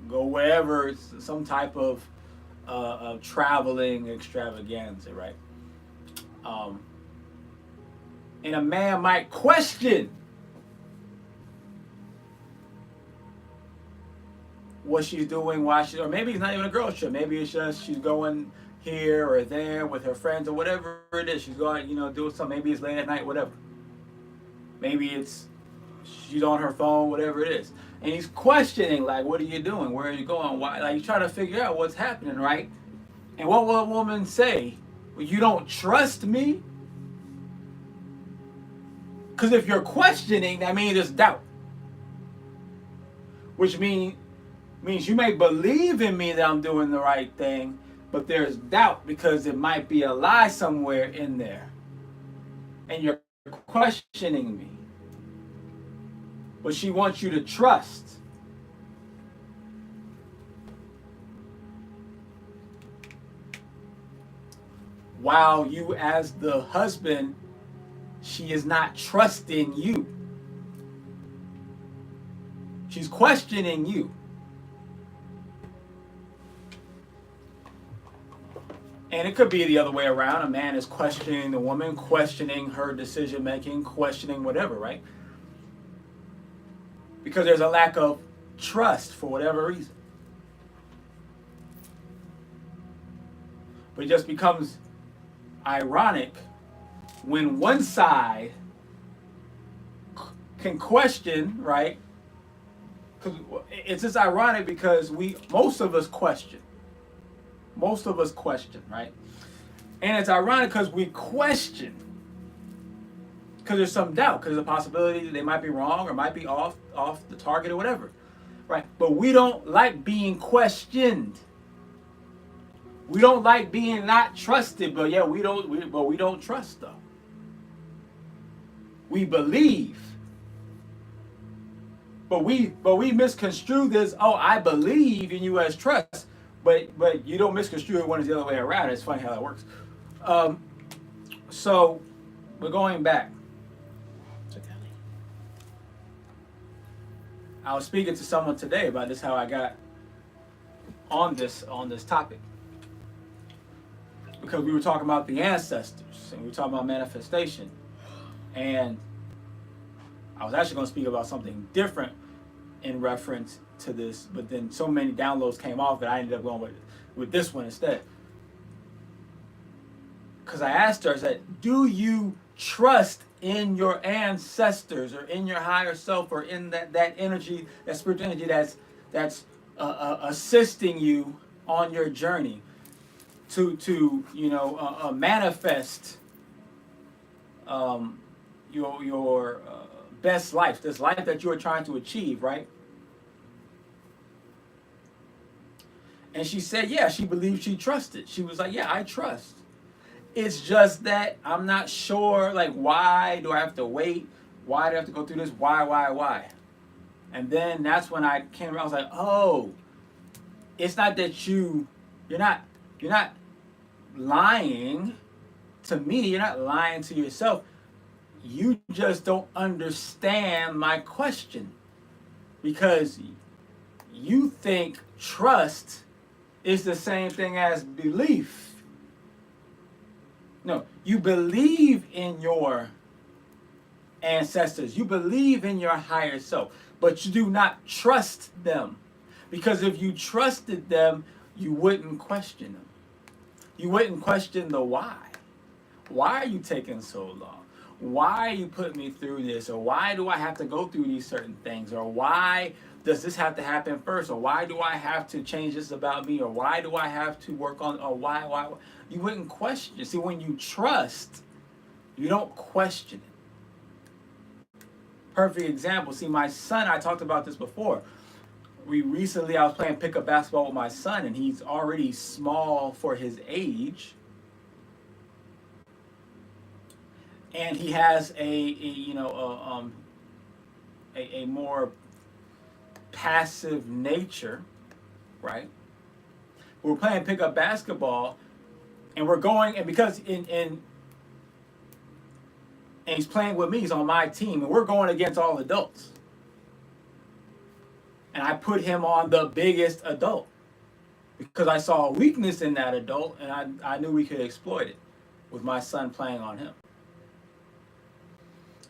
go wherever, some type of traveling extravaganza, right? And a man might question what she's doing, why she, or maybe it's not even a girls' trip. Maybe it's just she's going here or there with her friends or whatever it is. She's going, doing something. Maybe it's late at night, whatever. Maybe it's she's on her phone, whatever it is. And he's questioning, like, what are you doing? Where are you going? Why? Like, he's trying to figure out what's happening, right? And what will a woman say? Well, you don't trust me? Because if you're questioning, that means there's doubt. Which means you may believe in me that I'm doing the right thing, but there's doubt because it might be a lie somewhere in there. And you're questioning me. But she wants you to trust. while you as the husband, she is not trusting you. She's questioning you. And it could be the other way around. A man is questioning the woman, questioning her decision making, questioning whatever, right? Because there's a lack of trust for whatever reason. But it just becomes ironic when one side can question, right? It's just ironic because most of us question. Most of us question, right? And it's ironic because we question because there's some doubt, because there's a possibility that they might be wrong or might be off the target or whatever, right? But we don't like being questioned. We don't like being not trusted, but yeah, we don't trust though. We believe, but we misconstrue this. Oh, I believe in you as trust. But you don't misconstrue it when it's the other way around. It's funny how that works. So we're going back. I was speaking to someone today about this, how I got on this topic. Because we were talking about the ancestors and we were talking about manifestation. And I was actually going to speak about something different in reference to this, but then so many downloads came off that I ended up going with this one instead. Because I asked her, I said, do you trust in your ancestors or in your higher self or in that energy, that spiritual energy that's assisting you on your journey to manifest your best life, this life that you are trying to achieve, right? And she said, yeah, she believed, she trusted. She was like, yeah, I trust. It's just that I'm not sure, like, why do I have to wait? Why do I have to go through this? Why? And then that's when I came around, I was like, oh, it's not that you're not lying to me. You're not lying to yourself. You just don't understand my question. Because you think trust is the same thing as belief. No, you believe in your ancestors. You believe in your higher self, but you do not trust them. Because if you trusted them, you wouldn't question them. You wouldn't question the why. Why are you taking so long? Why are you putting me through this? Or why do I have to go through these certain things? Or why does this have to happen first? Or why do I have to change this about me? Or why do I have to work on, or why? You wouldn't question. See, when you trust, you don't question it. Perfect example. See, my son, I talked about this before. I was playing pickup basketball with my son, and he's already small for his age. And he has a more passive nature, right? We're playing pickup basketball, and we're going, and because and he's playing with me, he's on my team, and we're going against all adults. And I put him on the biggest adult because I saw a weakness in that adult, and I knew we could exploit it with my son playing on him.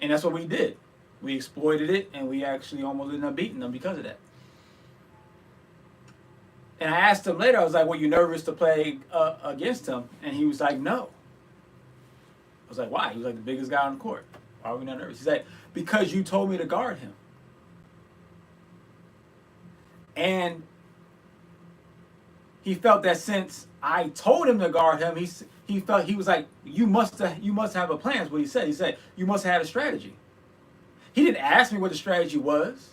And that's what we did. We exploited it, and we actually almost ended up beating them because of that. And I asked him later, I was like, were you nervous to play against him? And he was like, no. I was like, why? He was like the biggest guy on the court. Why are we not nervous? He said, because you told me to guard him. And he felt that since I told him to guard him, he felt, he was like, you must have a plan, is what he said. He said, you must have had a strategy. He didn't ask me what the strategy was.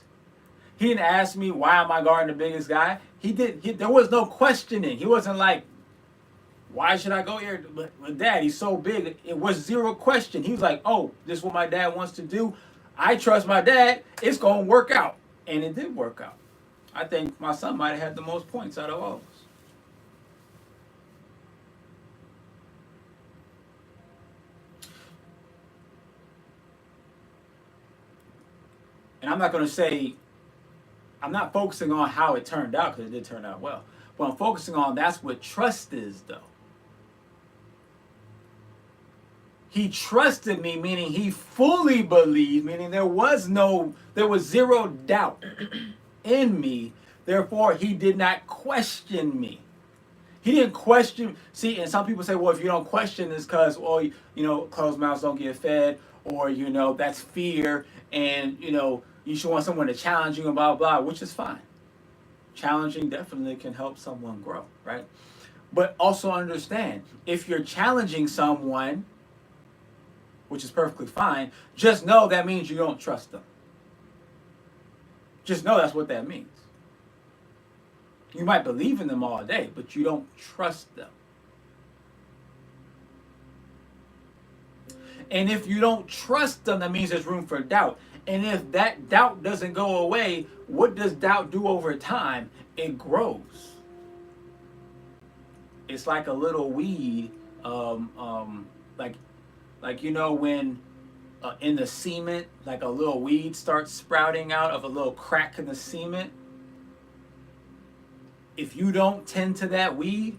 He didn't ask me, why am I guarding the biggest guy? There was no questioning. He wasn't like, why should I go here? But Dad, he's so big. It was zero question. He was like, oh, this is what my dad wants to do. I trust my dad. It's going to work out. And it did work out. I think my son might have had the most points out of all of us. I'm not going to say, I'm not focusing on how it turned out because it did turn out well. What I'm focusing on, that's what trust is, though. He trusted me, meaning he fully believed, meaning there was zero doubt in me. Therefore, he did not question me. He didn't question. See, and some people say, well, if you don't question, it's because, well, you know, closed mouths don't get fed, or, you know, that's fear, and, you know, you should want someone to challenge you and blah, blah, which is fine. Challenging definitely can help someone grow, right? But also understand, if you're challenging someone, which is perfectly fine, just know that means you don't trust them. Just know that's what that means. You might believe in them all day, but you don't trust them. And if you don't trust them, that means there's room for doubt. And if that doubt doesn't go away, what does doubt do over time? It grows. It's like a little weed, like you know when in the cement, like a little weed starts sprouting out of a little crack in the cement. If you don't tend to that weed,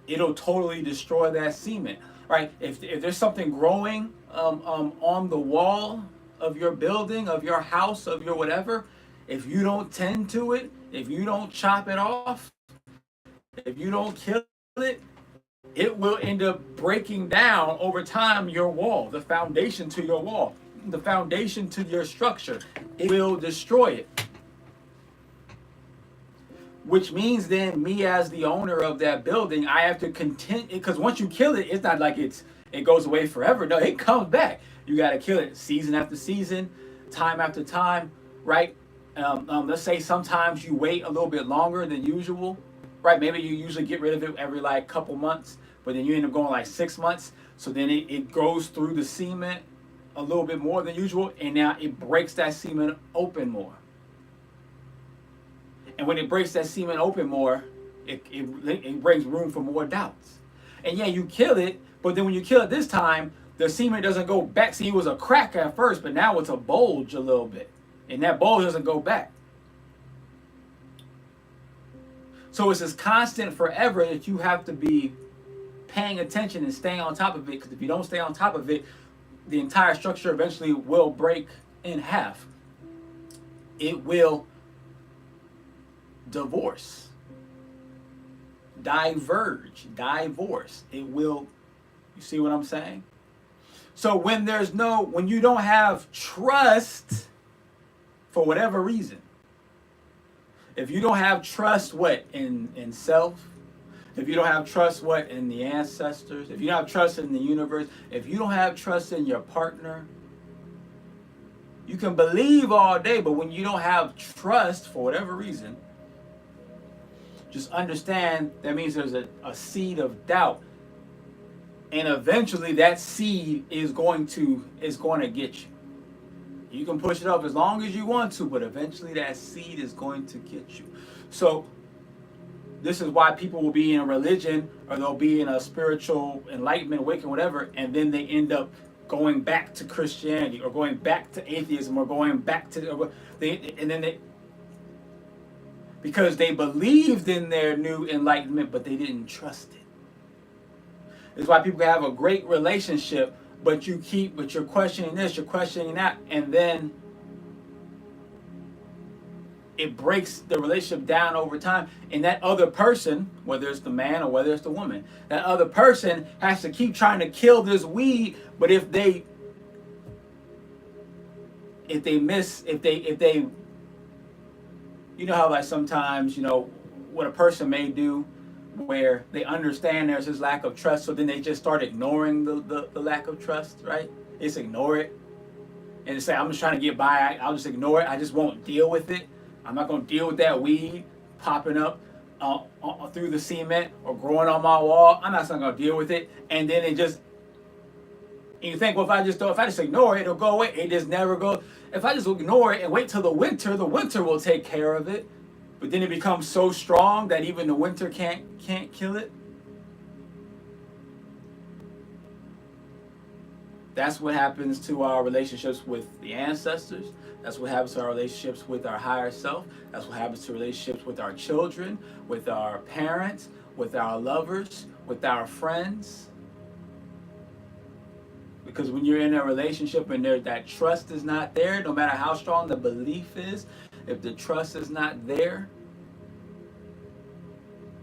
it'll totally destroy that cement, right? If there's something growing on the wall of your building, of your house, of your whatever, if you don't tend to it, if you don't chop it off, if you don't kill it, it will end up breaking down over time your wall, the foundation to your wall, the foundation to your structure. It will destroy it. Which means then me as the owner of that building, I have to contend, because once you kill it, it's not like it goes away forever. No, it comes back. You got to kill it season after season, time after time, right? Let's say sometimes you wait a little bit longer than usual, right? Maybe you usually get rid of it every like couple months, but then you end up going like 6 months. So then it goes through the cement a little bit more than usual, and now it breaks that cement open more. And when it breaks that cement open more, it brings room for more doubts. And yeah, you kill it, but then when you kill it this time, the cement doesn't go back. See, it was a crack at first, but now it's a bulge a little bit. And that bulge doesn't go back. So it's this constant forever that you have to be paying attention and staying on top of it, because if you don't stay on top of it, the entire structure eventually will break in half. It will divorce, diverge, divorce. It will, you see what I'm saying? So when you don't have trust for whatever reason, if you don't have trust in self, if you don't have trust in the ancestors, if you don't have trust in the universe, if you don't have trust in your partner, you can believe all day, but when you don't have trust for whatever reason, just understand that means there's a seed of doubt. And eventually that seed is going to get you. You can push it up as long as you want to, but eventually that seed is going to get you. So this is why people will be in a religion, or they'll be in a spiritual enlightenment, awakening, whatever, and then they end up going back to Christianity, or going back to atheism, or going back to because they believed in their new enlightenment, but they didn't trust it. It's why people have a great relationship, but you're questioning this, you're questioning that, and then it breaks the relationship down over time. And that other person, whether it's the man or whether it's the woman, that other person has to keep trying to kill this weed. But if they you know how like sometimes, you know, what a person may do where they understand there's this lack of trust, so then they just start ignoring the lack of trust, right? They just ignore it. And they say, I'm just trying to get by, I'll just ignore it. I just won't deal with it. I'm not going to deal with that weed popping up through the cement or growing on my wall. I'm not going to deal with it. And then and you think, well, if I just ignore it, it'll go away. It just never goes. If I just ignore it and wait till the winter will take care of it. But then it becomes so strong that even the winter can't kill it. That's what happens to our relationships with the ancestors. That's what happens to our relationships with our higher self. That's what happens to relationships with our children, with our parents, with our lovers, with our friends. Because when you're in a relationship and that trust is not there, no matter how strong the belief is, if the trust is not there,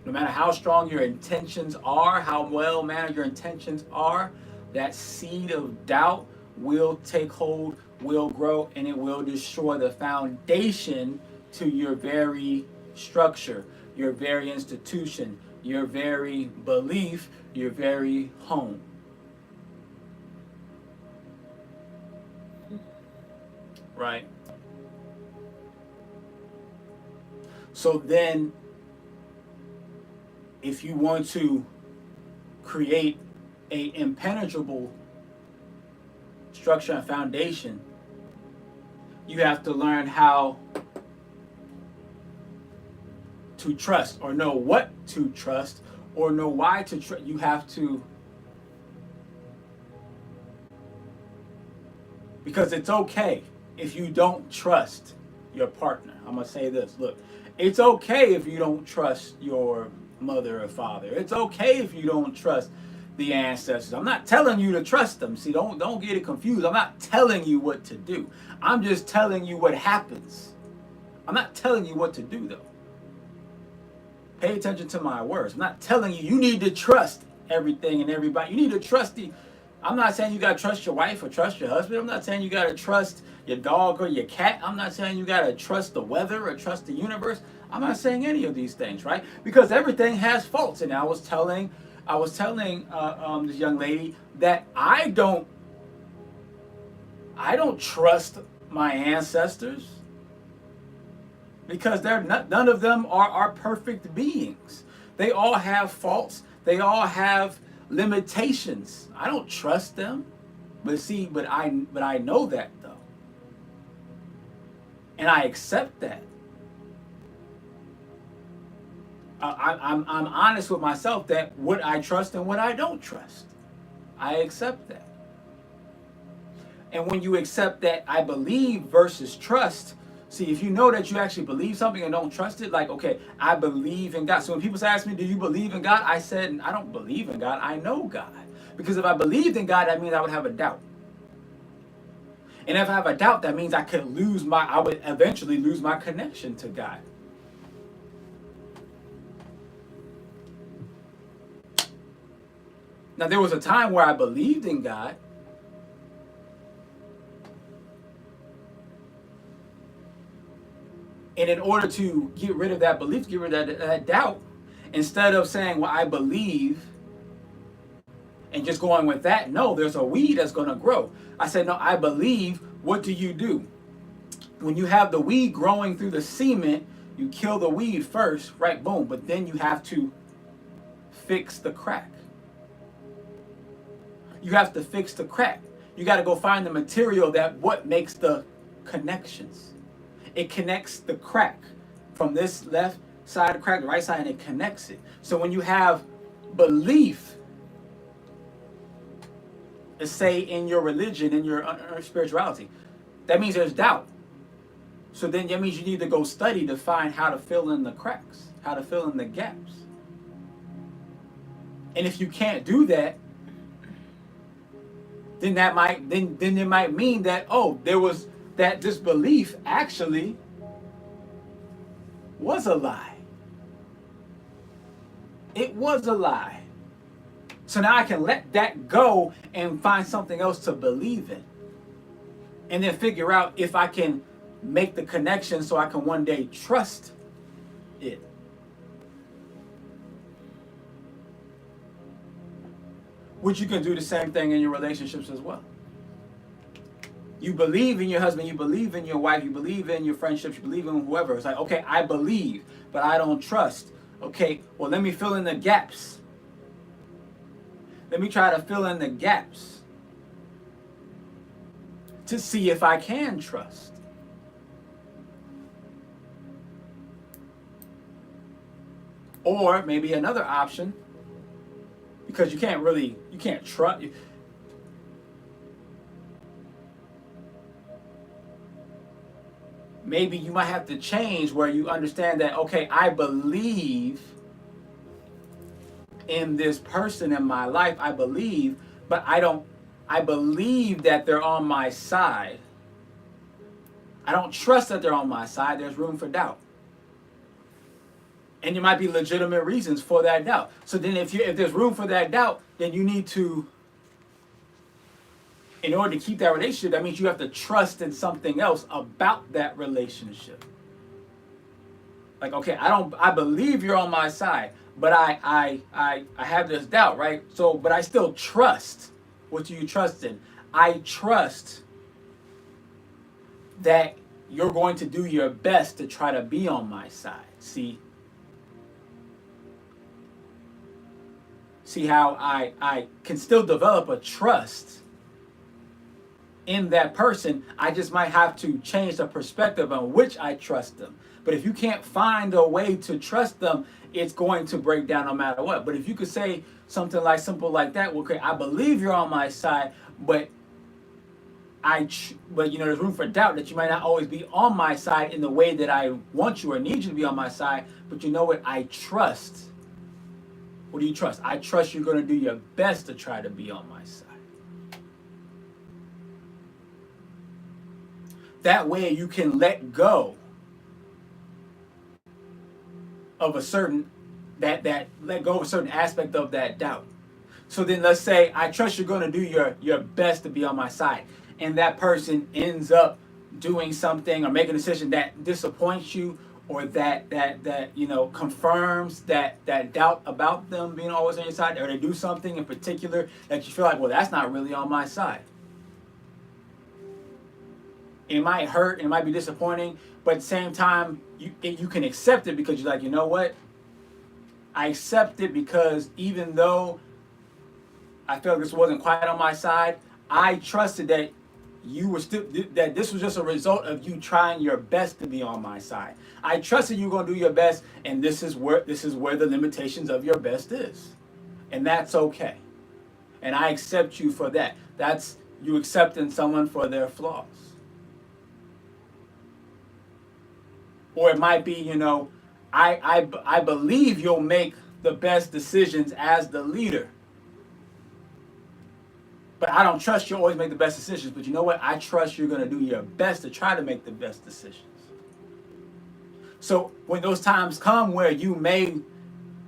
no matter how strong your intentions are, how well mannered your intentions are, that seed of doubt will take hold, will grow, and it will destroy the foundation to your very structure, your very institution, your very belief, your very home. Right? So then, if you want to create a impenetrable structure and foundation, you have to learn how to trust, or know what to trust, or know why to trust. You have to, because it's okay if you don't trust your partner. I'm gonna say this, look, it's okay if you don't trust your mother or father. It's okay if you don't trust the ancestors. I'm not telling you to trust them. See, don't get it confused. I'm not telling you what to do. I'm just telling you what happens. I'm not telling you what to do, though. Pay attention to my words. I'm not telling you need to trust everything and everybody. You need to trust I'm not saying you gotta trust your wife or trust your husband. I'm not saying you gotta trust your dog or your cat. I'm not saying you gotta trust the weather or trust the universe. I'm not saying any of these things, right? Because everything has faults. And I was telling this young lady that I don't trust my ancestors, because none of them are perfect beings. They all have faults. They all have limitations. I don't trust them, but I know that, though, and I accept that. I'm honest with myself that what I trust and what I don't trust, I accept that. And when you accept that I believe versus trust, see, if you know that you actually believe something and don't trust it, like, okay, I believe in God. So when people ask me, do you believe in God? I said, I don't believe in God. I know God. Because if I believed in God, that means I would have a doubt. And if I have a doubt, that means I would eventually lose my connection to God. Now, there was a time where I believed in God. And in order to get rid of that belief, get rid of that doubt, instead of saying, well, I believe, and just going with that, no, there's a weed that's going to grow. I said, no, I believe. What do? When you have the weed growing through the cement, you kill the weed first, right? Boom. But then you have to fix the crack. You have to fix the crack. You got to go find the material what makes the connections. It connects the crack from this left side of the crack, the right side, and it connects it. So when you have belief, let's say in your religion, in your spirituality, that means there's doubt. So then that means you need to go study to find how to fill in the cracks, how to fill in the gaps. And if you can't do that, then it might mean that, oh, this belief actually was a lie. It was a lie. So now I can let that go and find something else to believe in. And then figure out if I can make the connection so I can one day trust it. Which you can do the same thing in your relationships as well. You believe in your husband, you believe in your wife, you believe in your friendships, you believe in whoever. It's like, okay, I believe, but I don't trust. Okay, well, let me fill in the gaps. Let me try to fill in the gaps to see if I can trust. Or maybe another option, because you can't trust. maybe you might have to change where you understand that, okay, I believe in this person in my life, I believe, but I believe that they're on my side. I don't trust that they're on my side. There's room for doubt. And there might be legitimate reasons for that doubt. So then if there's room for that doubt, then you need to, in order to keep that relationship, that means you have to trust in something else about that relationship. Like, okay, I believe you're on my side, but I have this doubt, right? So, but I still trust. What do you trust in? I trust that you're going to do your best to try to be on my side. See how I can still develop a trust in that person. I just might have to change the perspective on which I trust them. But if you can't find a way to trust them, it's going to break down no matter what. But if you could say something like simple like that, well, okay, I believe you're on my side, but there's room for doubt that you might not always be on my side in the way that I want you or need you to be on my side. But you know what? I trust. What do you trust? I trust you're going to do your best to try to be on my side. That way you can let go of a certain let go of a certain aspect of that doubt. So then let's say I trust you're going to do your best to be on my side, and that person ends up doing something or making a decision that disappoints you, or that confirms that doubt about them being always on your side, or they do something in particular that you feel like, well, that's not really on my side. It might hurt and it might be disappointing, but at the same time, you can accept it because you're like, you know what? I accept it because even though I felt this wasn't quite on my side, I trusted that you were still, that this was just a result of you trying your best to be on my side. I trusted you were going to do your best, and this is where the limitations of your best is, and that's okay. And I accept you for that. That's you accepting someone for their flaws. Or it might be, I believe you'll make the best decisions as the leader. But I don't trust you always make the best decisions. But you know what? I trust you're going to do your best to try to make the best decisions. So when those times come where you may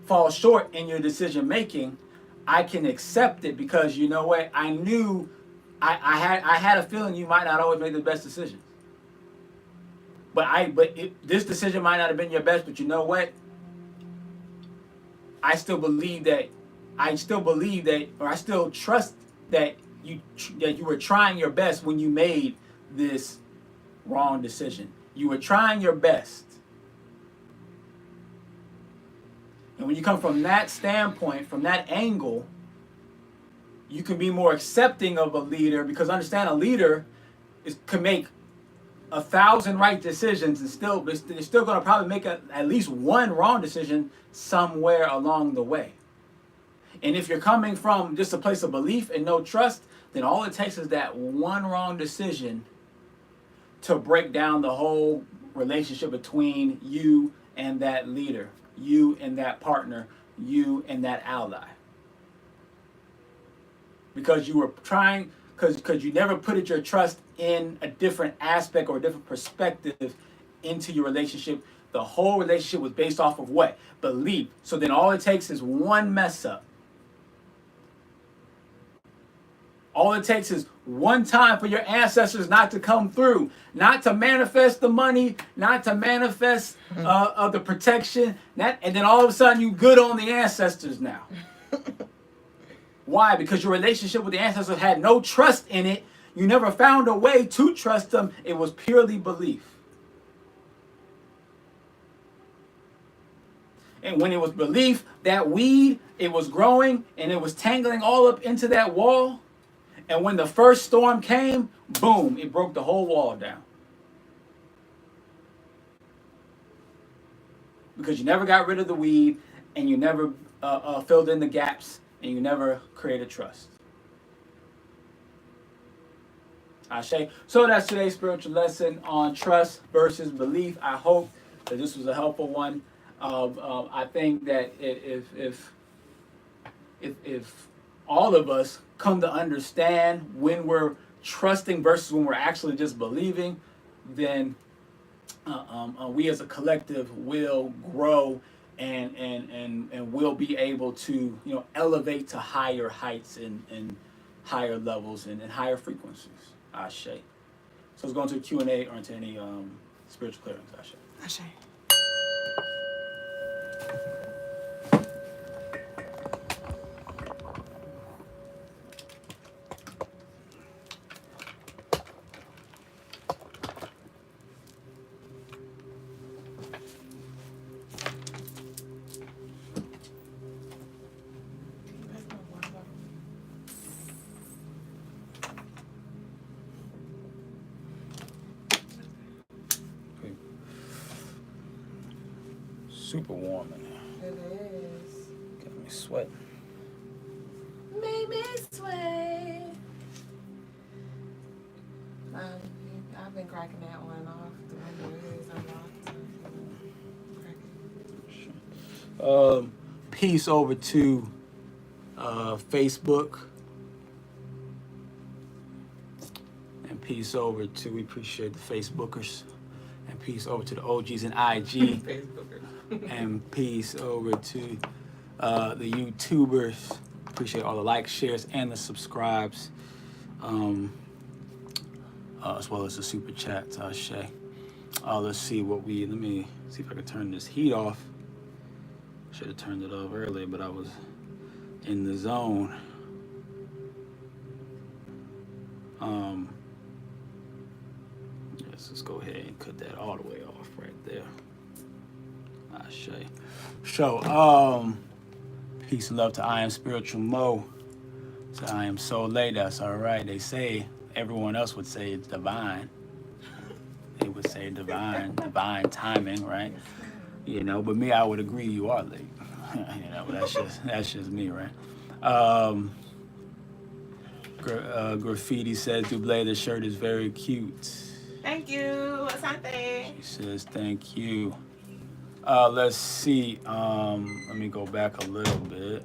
fall short in your decision making, I can accept it because you know what? I knew I had a feeling you might not always make the best decisions. This decision might not have been your best, but you know what? I still trust that you were trying your best when you made this wrong decision. You were trying your best. And when you come from that standpoint, from that angle, you can be more accepting of a leader, because understand a leader can make 1,000 right decisions and they're still going to probably make at least one wrong decision somewhere along the way. And if you're coming from just a place of belief and no trust, then all it takes is that one wrong decision to break down the whole relationship between you and that leader, you and that partner, you and that ally. Because you were trying, because you never put your trust in a different aspect or a different perspective into your relationship. The whole relationship was based off of what? Belief. So then all it takes is one mess up. All it takes is one time for your ancestors not to come through, not to manifest the money, not to manifest the protection, and then all of a sudden you good on the ancestors now. Why? Because your relationship with the ancestors had no trust in it. You never found a way to trust them. It was purely belief. And when it was belief, that weed, it was growing and it was tangling all up into that wall. And when the first storm came, boom, it broke the whole wall down. Because you never got rid of the weed, and you never filled in the gaps, and you never created trust. Ashe. So that's today's spiritual lesson on trust versus belief. I hope that this was a helpful one. I think that if all of us come to understand when we're trusting versus when we're actually just believing, then we as a collective will grow and will be able to elevate to higher heights and higher levels and higher frequencies. Ashe. So let's go into Q&A or into any spiritual clearings. Ashe. Ashe. Super warm in here. It is. Got me sweating. Made me sweat. I've been cracking that one off. The window is unlocked. Peace over to Facebook. And peace over to, we appreciate the Facebookers. And peace over to the OGs and IG. Facebookers. And peace over to the YouTubers. Appreciate all the likes, shares, and the subscribes. As well as the super chats. Shay. Let's see what let me see if I can turn this heat off. Should have turned it off earlier, but I was in the zone. Let's go ahead and cut that all the way off right there. Shay. So, peace and love to I Am Spiritual Mo. So I am so late, that's all right. They say, everyone else would say it's divine. They would say divine timing, right? But me, I would agree you are late. That's just me, right? Graffiti says, Duublé, the shirt is very cute. Thank you. Asante. She says, thank you. Let's see. Let me go back a little bit.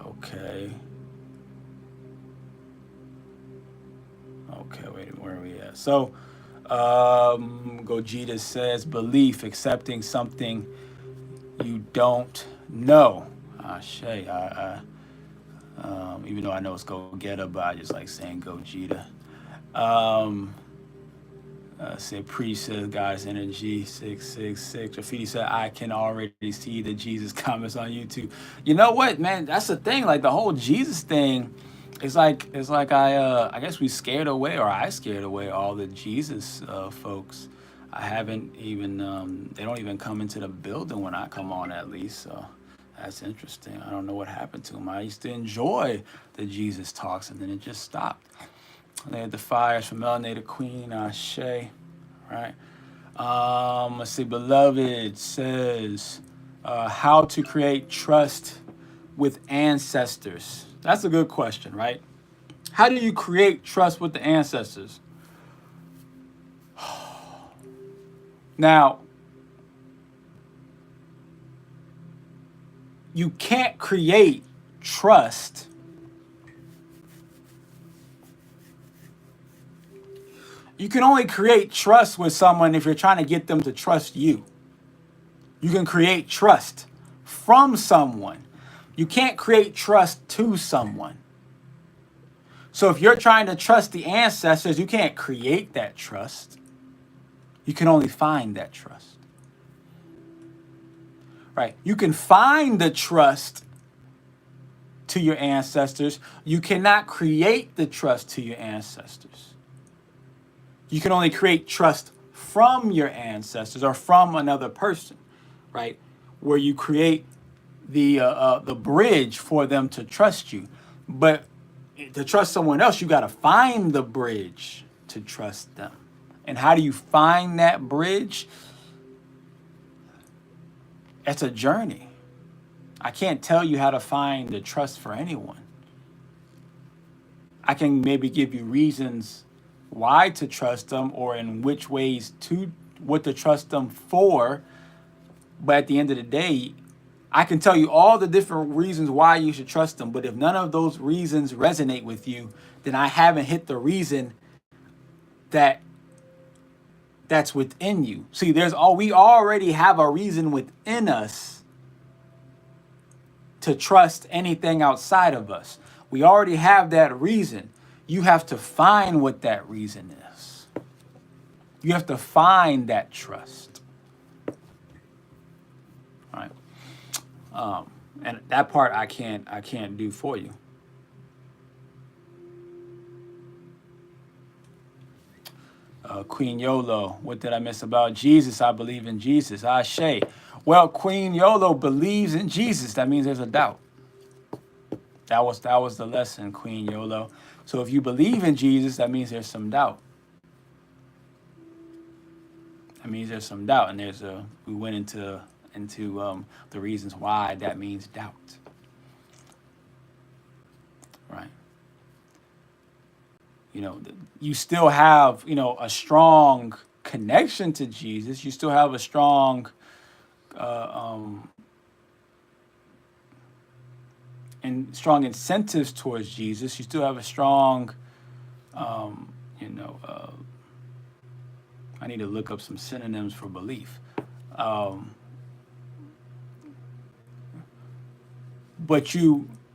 Okay. Okay, wait a minute, where are we at? So, Gogeta says, belief, accepting something you don't know. Shay, even though I know it's go-getter, but I just like saying Gogeta. Say Priest says God's energy 666. Graffiti said I can already see the Jesus comments on YouTube. You know what, man? That's the thing. Like the whole Jesus thing, it's like I guess we scared away, or I scared away all the Jesus folks. I haven't even they don't even come into the building when I come on, at least. So that's interesting. I don't know what happened to them. I used to enjoy the Jesus talks, and then it just stopped. They had the fires from Melanated Queen, Shay, right? Let's see, Beloved says, how to create trust with ancestors. That's a good question, right? How do you create trust with the ancestors? Now, you can't create trust You can only create trust with someone if you're trying to get them to trust you. You can create trust from someone. You can't create trust to someone. So if you're trying to trust the ancestors, you can't create that trust. You can only find that trust. Right? You can find the trust to your ancestors. You cannot create the trust to your ancestors. You can only create trust from your ancestors or from another person, right? Where you create the bridge for them to trust you. But to trust someone else, you got to find the bridge to trust them. And how do you find that bridge? It's a journey. I can't tell you how to find the trust for anyone. I can maybe give you reasons why to trust them or in which ways to what to trust them for. But at the end of the day, I can tell you all the different reasons why you should trust them. But if none of those reasons resonate with you, then I haven't hit the reason that's within you. See, we already have a reason within us to trust anything outside of us. We already have that reason. You have to find what that reason is. You have to find that trust. All right. And that part I can't do for you. Queen Yolo, what did I miss about Jesus? I believe in Jesus. Ashe. Well, Queen Yolo believes in Jesus. That means there's a doubt. That was the lesson, Queen Yolo. So if you believe in Jesus, that means there's some doubt. That means there's some doubt, and we went into the reasons why that means doubt. Right. You still have, a strong connection to Jesus. You still have a strong and strong incentives towards Jesus. You still have a strong, I need to look up some synonyms for belief.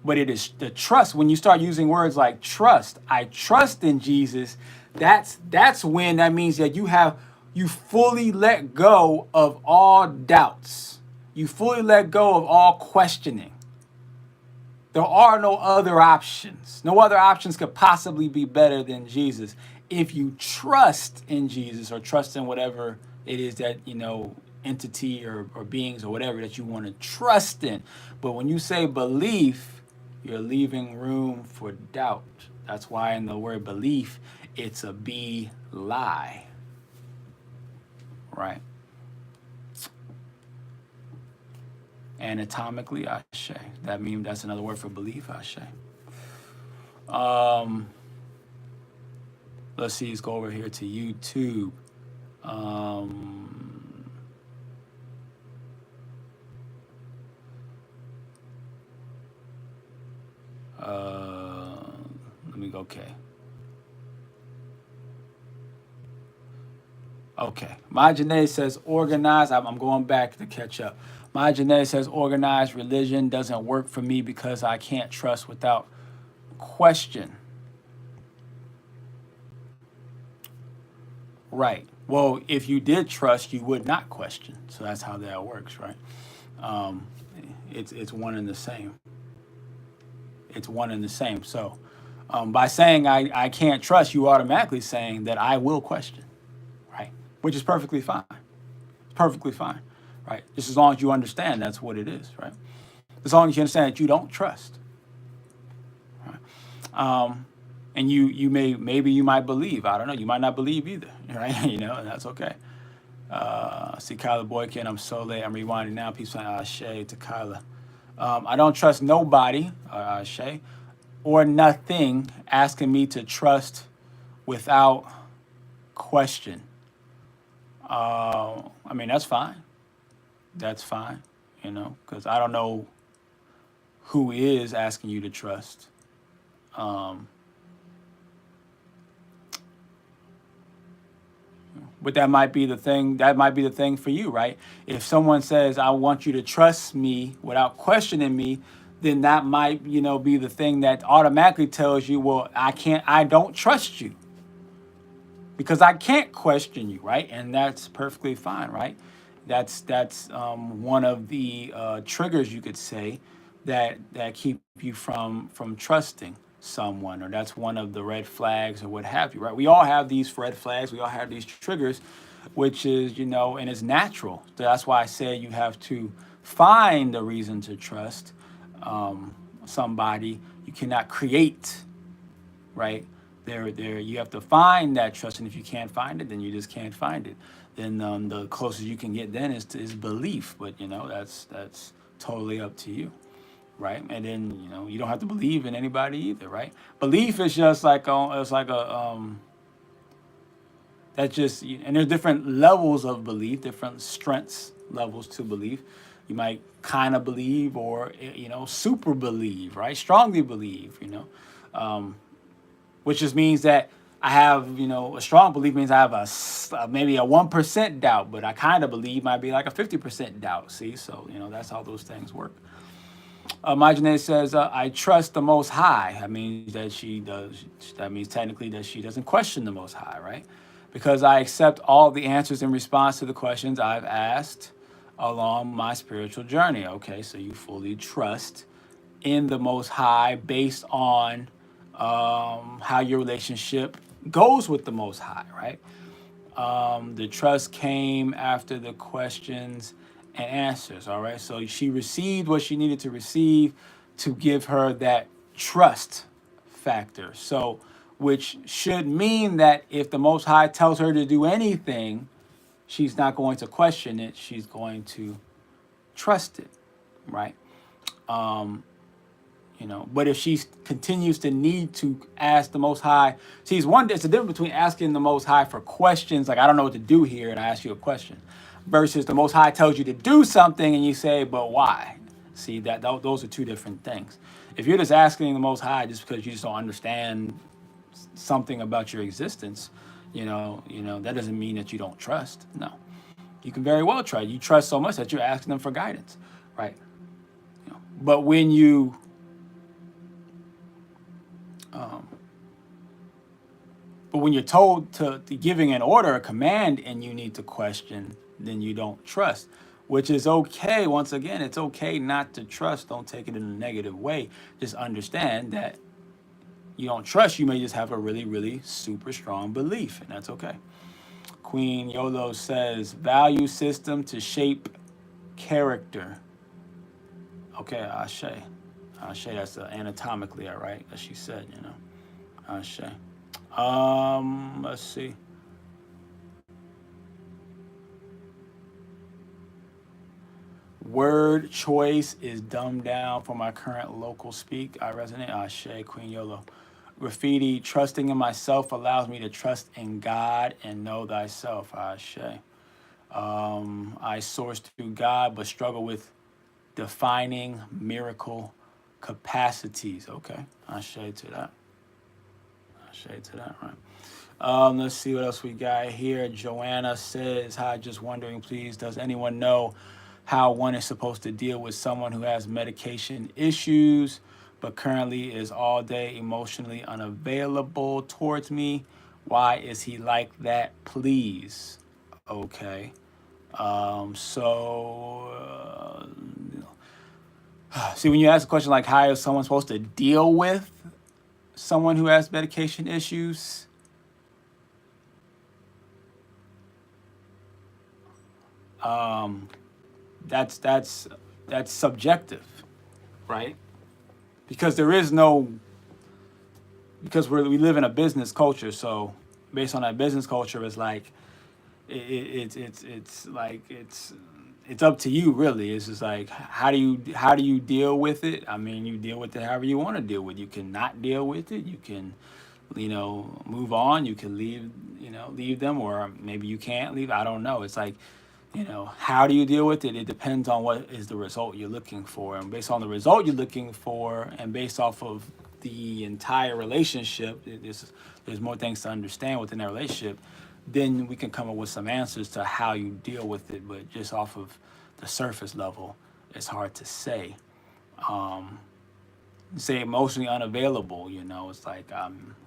But it is the trust. When you start using words like trust, I trust in Jesus. That's when that means that you fully let go of all doubts. You fully let go of all questioning. There are no other options. No other options could possibly be better than Jesus. If you trust in Jesus or trust in whatever it is that, entity or beings or whatever that you want to trust in. But when you say belief, you're leaving room for doubt. That's why in the word belief, it's a lie. Right? Anatomically, ashe. That's another word for belief, ashe. Let's see, let's go over here to YouTube. Let me go, okay. My Janae says organized. I'm going back to catch up. My Janae says organized religion doesn't work for me because I can't trust without question. Right. Well, if you did trust, you would not question. So that's how that works, right? It's one and the same. It's one and the same. So by saying I can't trust, you automatically saying that I will question, right? Which is perfectly fine. It's perfectly fine, right? Just as long as you understand that's what it is, right? As long as you understand that you don't trust, right? And maybe you might believe. I don't know. You might not believe either, right? And that's okay. See Kyla Boykin, I'm so late. I'm rewinding now. Peace sign Ashe to Kyla. I don't trust nobody, Ashe, or nothing asking me to trust without question. That's fine. That's fine, because I don't know who is asking you to trust. But that might be the thing. That might be the thing for you, right? If someone says, "I want you to trust me without questioning me," then that might, be the thing that automatically tells you, "Well, I don't trust you because I can't question you," right? And that's perfectly fine, right? That's one of the triggers you could say that keep you from trusting someone, or that's one of the red flags or what have you, right? We all have these red flags. We all have these triggers, which is, and it's natural. So that's why I say you have to find a reason to trust somebody. You cannot create, right? There, you have to find that trust, and if you can't find it, then you just can't find it. Then the closest you can get then is belief. But that's totally up to you, right? And then, you know, you don't have to believe in anybody either, right? Belief is just like it's like a that just, and there's different levels of belief, different strengths levels to belief. You might kind of believe, or, you know, super believe, right? Strongly believe, you know, which just means that I have, you know, a strong belief means I have maybe a 1% doubt, but I kind of believe might be like a 50% doubt. See, so, you know, that's how those things work. Marjane says, I trust the Most High. That means that she does. That means technically that she doesn't question the Most High, right? Because I accept all the answers in response to the questions I've asked along my spiritual journey. Okay, so you fully trust in the Most High based on how your relationship goes with the Most High, right? The trust came after the questions and answers. All right. So she received what she needed to receive to give her that trust factor. So, which should mean that if the Most High tells her to do anything, she's not going to question it. She's going to trust it. Right. You know, but if she continues to need to ask the Most High, it's a difference between asking the Most High for questions, like, I don't know what to do here, and I ask you a question, versus the Most High tells you to do something and you say, but why? See, those are two different things. If you're just asking the Most High just because you just don't understand something about your existence, you know, that doesn't mean that you don't trust. No, you can very well trust. You trust so much that you're asking them for guidance, right? You know, but when you But when you're told to giving an order, a command, and you need to question, then you don't trust, which is okay. Once again, it's okay not to trust. Don't take it in a negative way. Just understand that you don't trust. You may just have a really, really super strong belief, and that's okay. Queen Yolo says, value system to shape character. Okay, Ashe. Ashe, that's anatomically all right, as she said, you know. Ashe. Let's see. Word choice is dumbed down for my current local speak. I resonate. Ashe, Queen Yolo. Graffiti, trusting in myself allows me to trust in God and know thyself. Ashe. I source through God, but struggle with defining miracle capacities. Okay. Ashe to that. Shade to that, right? Let's see what else we got here. Joanna says, hi, just wondering, please, does anyone know how one is supposed to deal with someone who has medication issues, but currently is all day emotionally unavailable towards me? Why is he like that, please? Okay. See, when you ask a question like, how is someone supposed to deal with someone who has medication issues, that's subjective, right? Because we live in a business culture, so based on that business culture, it's like it's up to you, really. It's just like, how do you deal with it? I mean, you deal with it however you want to deal with it. You can not deal with it. You can, move on. You can leave them, or maybe you can't leave. I don't know. It's like, how do you deal with it? It depends on what is the result you're looking for, and based on the result you're looking for, and based off of the entire relationship, there's more things to understand within that relationship. Then we can come up with some answers to how you deal with it. But just off of the surface level, it's hard to say. Say emotionally unavailable, it's like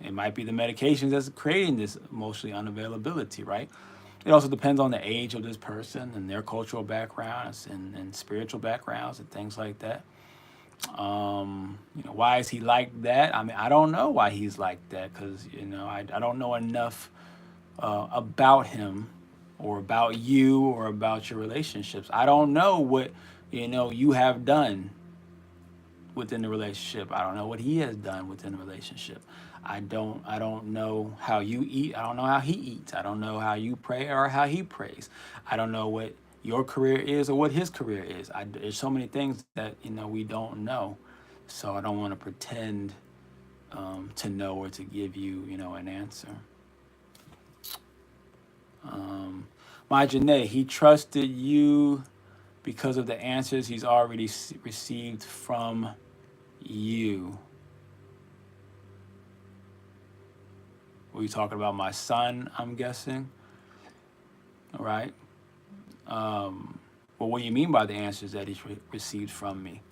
it might be the medications that's creating this emotionally unavailability, right? It also depends on the age of this person and their cultural backgrounds and spiritual backgrounds and things like that. Why is he like that? I mean, I don't know why he's like that, because I don't know enough about him or about you or about your relationships. I don't know what you have done within the relationship. I don't know what he has done within the relationship. I don't know how you eat. I don't know how he eats. I don't know how you pray or how he prays. I don't know what your career is or what his career is. There's so many things that, we don't know. So I don't want to pretend to know or to give you, an answer. My Janae, he trusted you because of the answers he's already received from you. Were you talking about my son, I'm guessing? All right. Well, what do you mean by the answers that he's received from me?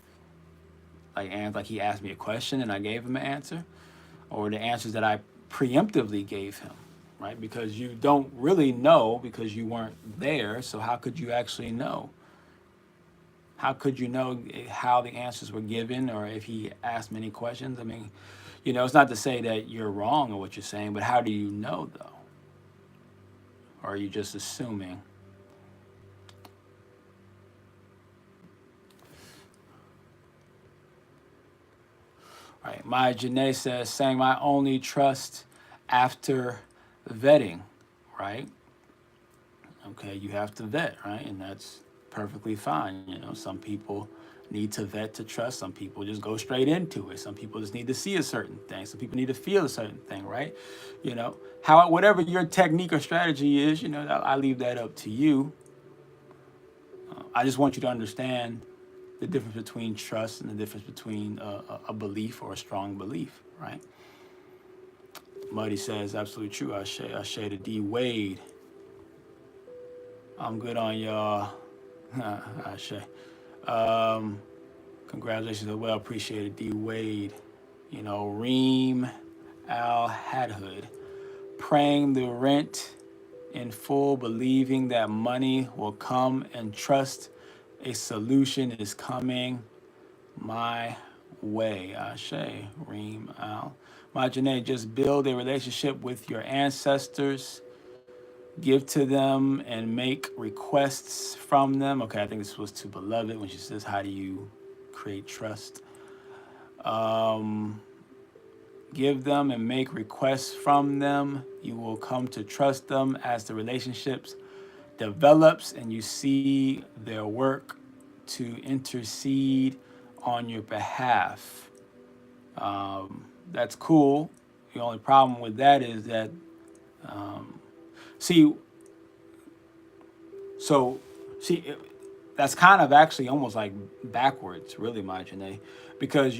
Like he asked me a question and I gave him an answer? Or the answers that I preemptively gave him, right? Because you don't really know because you weren't there. So how could you actually know? How could you know how the answers were given or if he asked many questions? I mean, it's not to say that you're wrong in what you're saying, but how do you know, though? Or are you just assuming? Right. Maya Janae says, saying I only trust after vetting, right? Okay, you have to vet, right? And that's perfectly fine. Some people need to vet to trust. Some people just go straight into it. Some people just need to see a certain thing. Some people need to feel a certain thing, right? Whatever your technique or strategy is, I leave that up to you. I just want you to understand the difference between trust and the difference between a belief or a strong belief, right? Muddy says, absolutely true. I share the D Wade. I'm good on y'all. I share. Congratulations as well. Appreciate it, D Wade. Reem Al Hadhood. Praying the rent in full, believing that money will come and trust a solution is coming my way. Ashe, Reem Al. My Janae, just build a relationship with your ancestors, give to them, and make requests from them. Okay, I think this was to Beloved when she says, how do you create trust? Give them and make requests from them. You will come to trust them as the relationships develops and you see their work to intercede on your behalf. That's cool. The only problem with that is that, that's kind of actually almost like backwards, really, my Janae, because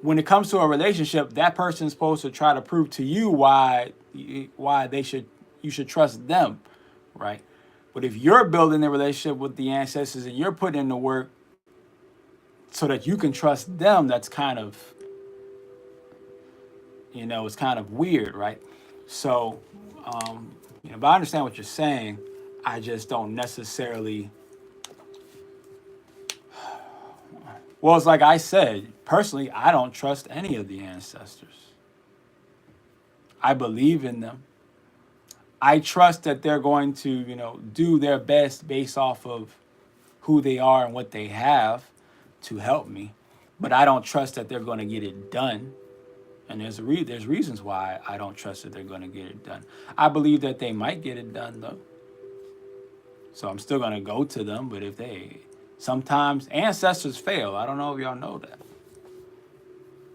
when it comes to a relationship, that person's supposed to try to prove to you why you should trust them, right? But if you're building a relationship with the ancestors and you're putting in the work so that you can trust them, that's kind of, it's kind of weird, right? So, but I understand what you're saying. I just don't necessarily. Well, it's like I said, personally, I don't trust any of the ancestors. I believe in them. I trust that they're going to, do their best based off of who they are and what they have to help me. But I don't trust that they're going to get it done. And there's reasons why I don't trust that they're going to get it done. I believe that they might get it done, though. So I'm still going to go to them. But sometimes ancestors fail. I don't know if y'all know that.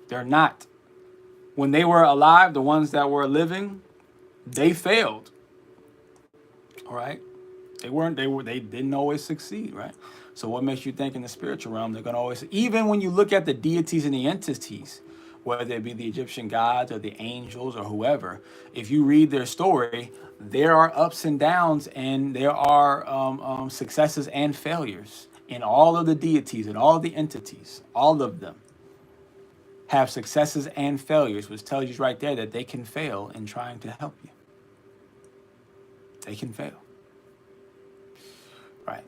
They're not. When they were alive, the ones that were living, they failed. All right? They didn't always succeed, right? So what makes you think in the spiritual realm they're going to always, even when you look at the deities and the entities, whether it be the Egyptian gods or the angels or whoever, if you read their story, there are ups and downs and there are successes and failures in all of the deities and all the entities. All of them have successes and failures, which tells you right there that they can fail in trying to help you. They can fail. Right.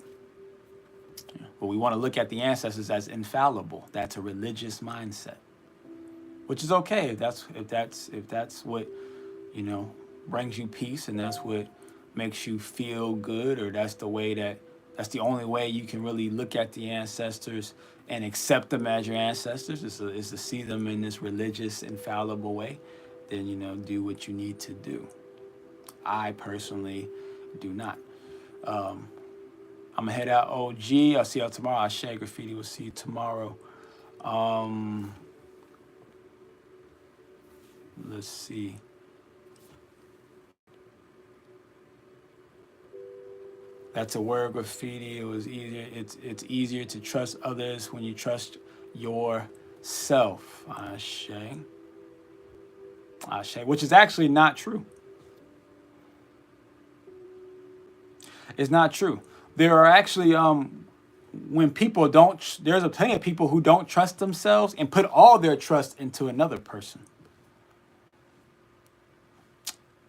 But we want to look at the ancestors as infallible. That's a religious mindset, which is okay if that's what brings you peace and that's what makes you feel good, or that's the only way you can really look at the ancestors and accept them as your ancestors is to see them in this religious infallible way. Then do what you need to do. I personally do not. I'm going to head out. OG, I'll see y'all tomorrow. I'll share graffiti. We'll see you tomorrow. Let's see. That's a word, graffiti. It was easier. It's easier to trust others when you trust yourself. Ashe. Ashe, which is actually not true. It's not true. There are actually when people don't. There's a plenty of people who don't trust themselves and put all their trust into another person.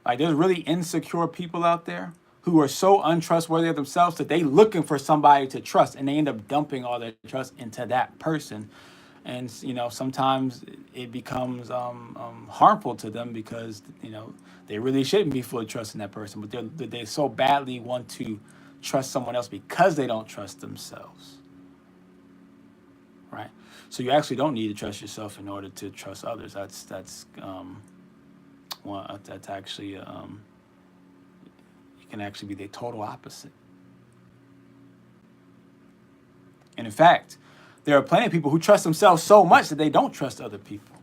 Like there's really insecure people out there who are so untrustworthy of themselves that they looking for somebody to trust, and they end up dumping all their trust into that person. And sometimes it becomes harmful to them because they really shouldn't be fully trusting that person, but they so badly want to trust someone else because they don't trust themselves, right? So you actually don't need to trust yourself in order to trust others. That's actually it can actually be the total opposite. And in fact, there are plenty of people who trust themselves so much that they don't trust other people.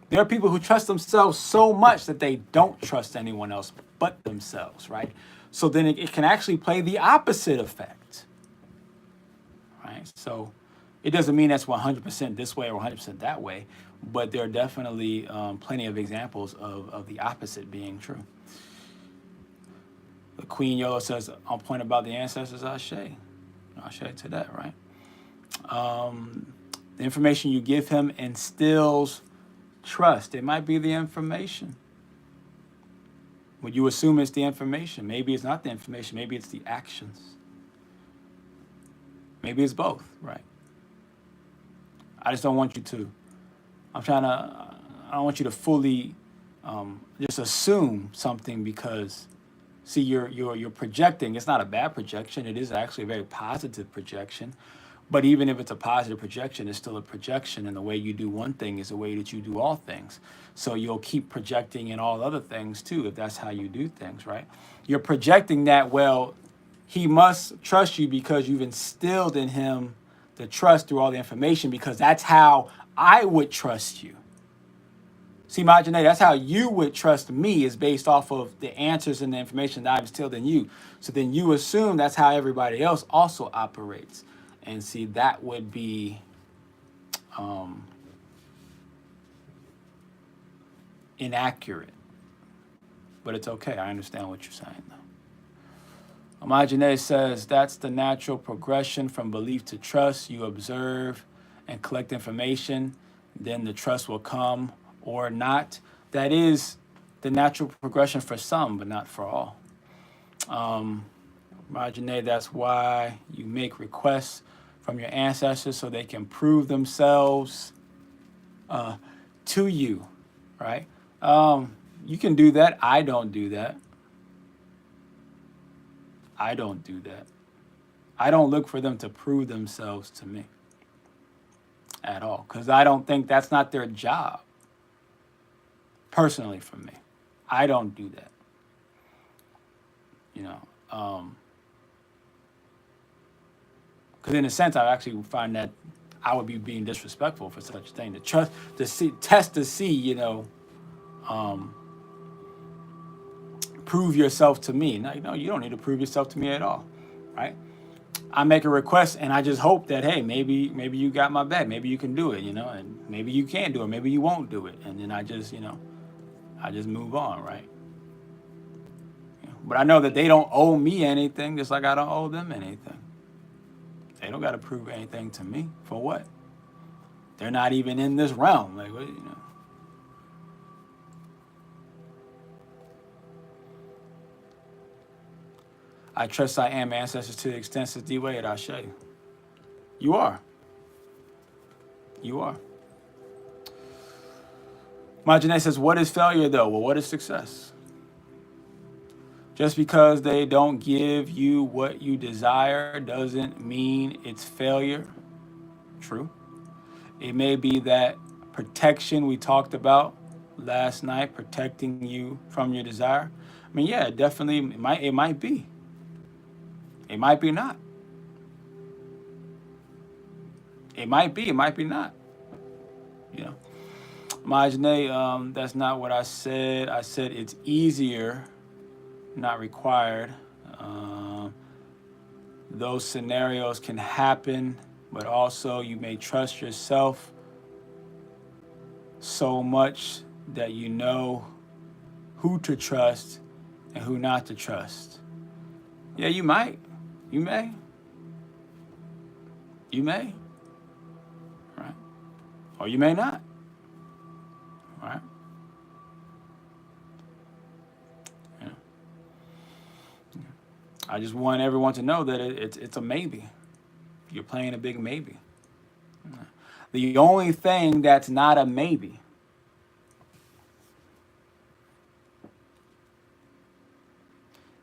There are people who trust themselves so much that they don't trust anyone else but themselves, right? So then it can actually play the opposite effect, right? So it doesn't mean that's 100% this way or 100% that way, but there are definitely plenty of examples of the opposite being true. The Queen Yolo says, on point about the ancestors, Ashe to that, right? The information you give him instills trust. It might be the information. Would you assume it's the information? Maybe it's not the information. Maybe it's the actions. Maybe it's both, right? I just don't want you to. I don't want you to fully just assume something because, see, you're projecting. It's not a bad projection. It is actually a very positive projection. But even if it's a positive projection, it's still a projection. And the way you do one thing is the way that you do all things. So you'll keep projecting in all other things too, if that's how you do things, right? You're projecting that, well, he must trust you because you've instilled in him the trust through all the information, because that's how I would trust you. See, Majane, that's how you would trust me, is based off of the answers and the information that I've instilled in you. So then you assume that's how everybody else also operates. And see, that would be inaccurate. But it's okay. I understand what you're saying, though. Imagine says, that's the natural progression from belief to trust. You observe and collect information, then the trust will come or not. That is the natural progression for some, but not for all. Imagine that's why you make requests from your ancestors so they can prove themselves to you, right? You can do that. I don't do that. I don't do that. I don't look for them to prove themselves to me at all, because I don't think that's not their job. Personally, for me, I don't do that. Because in a sense, I actually find that I would be being disrespectful for such a thing. To trust, to see, test to see, prove yourself to me. No, you don't need to prove yourself to me at all, right? I make a request and I just hope that, hey, maybe you got my back. Maybe you can do it, and maybe you can't do it. Maybe you won't do it. And then I just move on, right? But I know that they don't owe me anything, just like I don't owe them anything. They don't got to prove anything to me. For what? They're not even in this realm. Like, I trust I am ancestors to the extensive D-Way at Ashe. You are. You are. Majane says, what is failure, though? Well, what is success? Just because they don't give you what you desire doesn't mean it's failure. True. It may be that protection we talked about last night protecting you from your desire? I mean, yeah, definitely it might be. It might be not. It might be not. You know. Majane, that's not what I said. I said it's easier, not required. Um, those scenarios can happen, but also you may trust yourself so much that you know who to trust and who not to trust. Yeah, you might. You may. You may. Right? Or you may not. Right? Yeah. I just want everyone to know that it's a maybe. You're playing a big maybe. The only thing that's not a maybe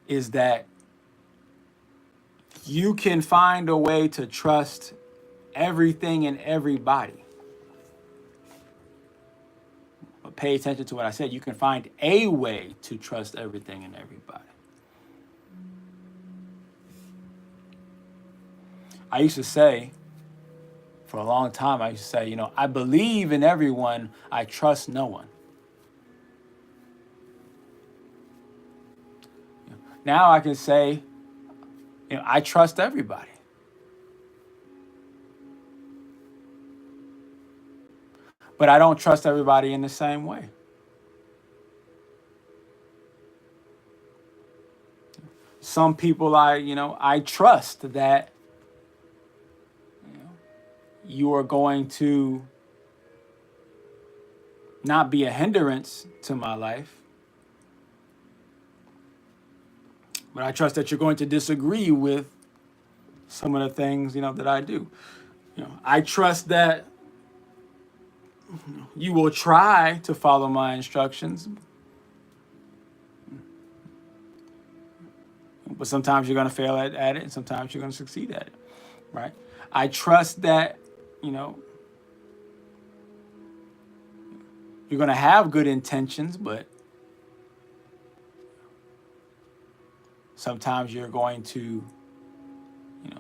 is that you can find a way to trust everything and everybody. But pay attention to what I said. You can find a way to trust everything and everybody. I used to say, for a long time, I used to say, I believe in everyone, I trust no one. Now I can say, I trust everybody. But I don't trust everybody in the same way. Some people I trust that you are going to not be a hindrance to my life. But I trust that you're going to disagree with some of the things, that I do. I trust that you will try to follow my instructions. But sometimes you're going to fail at it, and sometimes you're going to succeed at it, right? I trust that, you're going to have good intentions, but sometimes you're going to,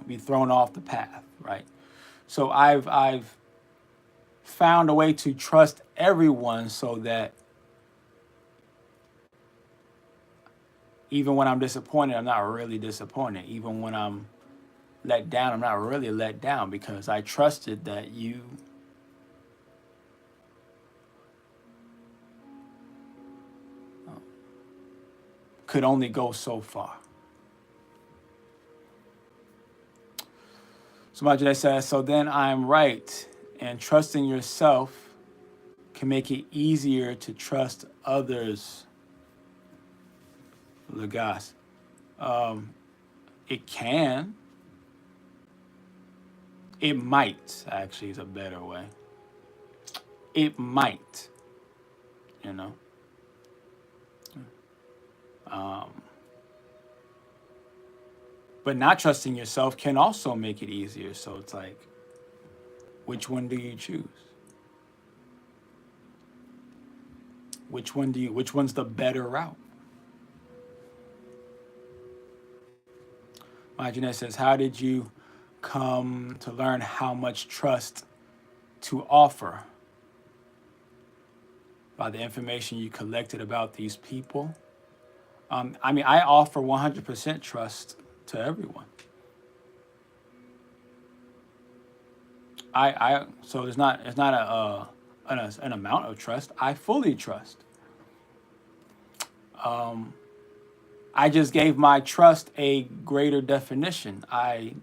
be thrown off the path, right? So I've found a way to trust everyone so that even when I'm disappointed, I'm not really disappointed. Even when I'm let down, I'm not really let down, because I trusted that you could only go so far. Somebody that says, so then I'm right, and trusting yourself can make it easier to trust others. Logas. It can. It might, actually, is a better way. It might, But not trusting yourself can also make it easier. So it's like, which one do you choose? Which one's the better route? My Jeanette says, how did you come to learn how much trust to offer? By the information you collected about these people. I offer 100% trust to everyone. So it's not an amount of trust. I fully trust. I just gave my trust a greater definition. I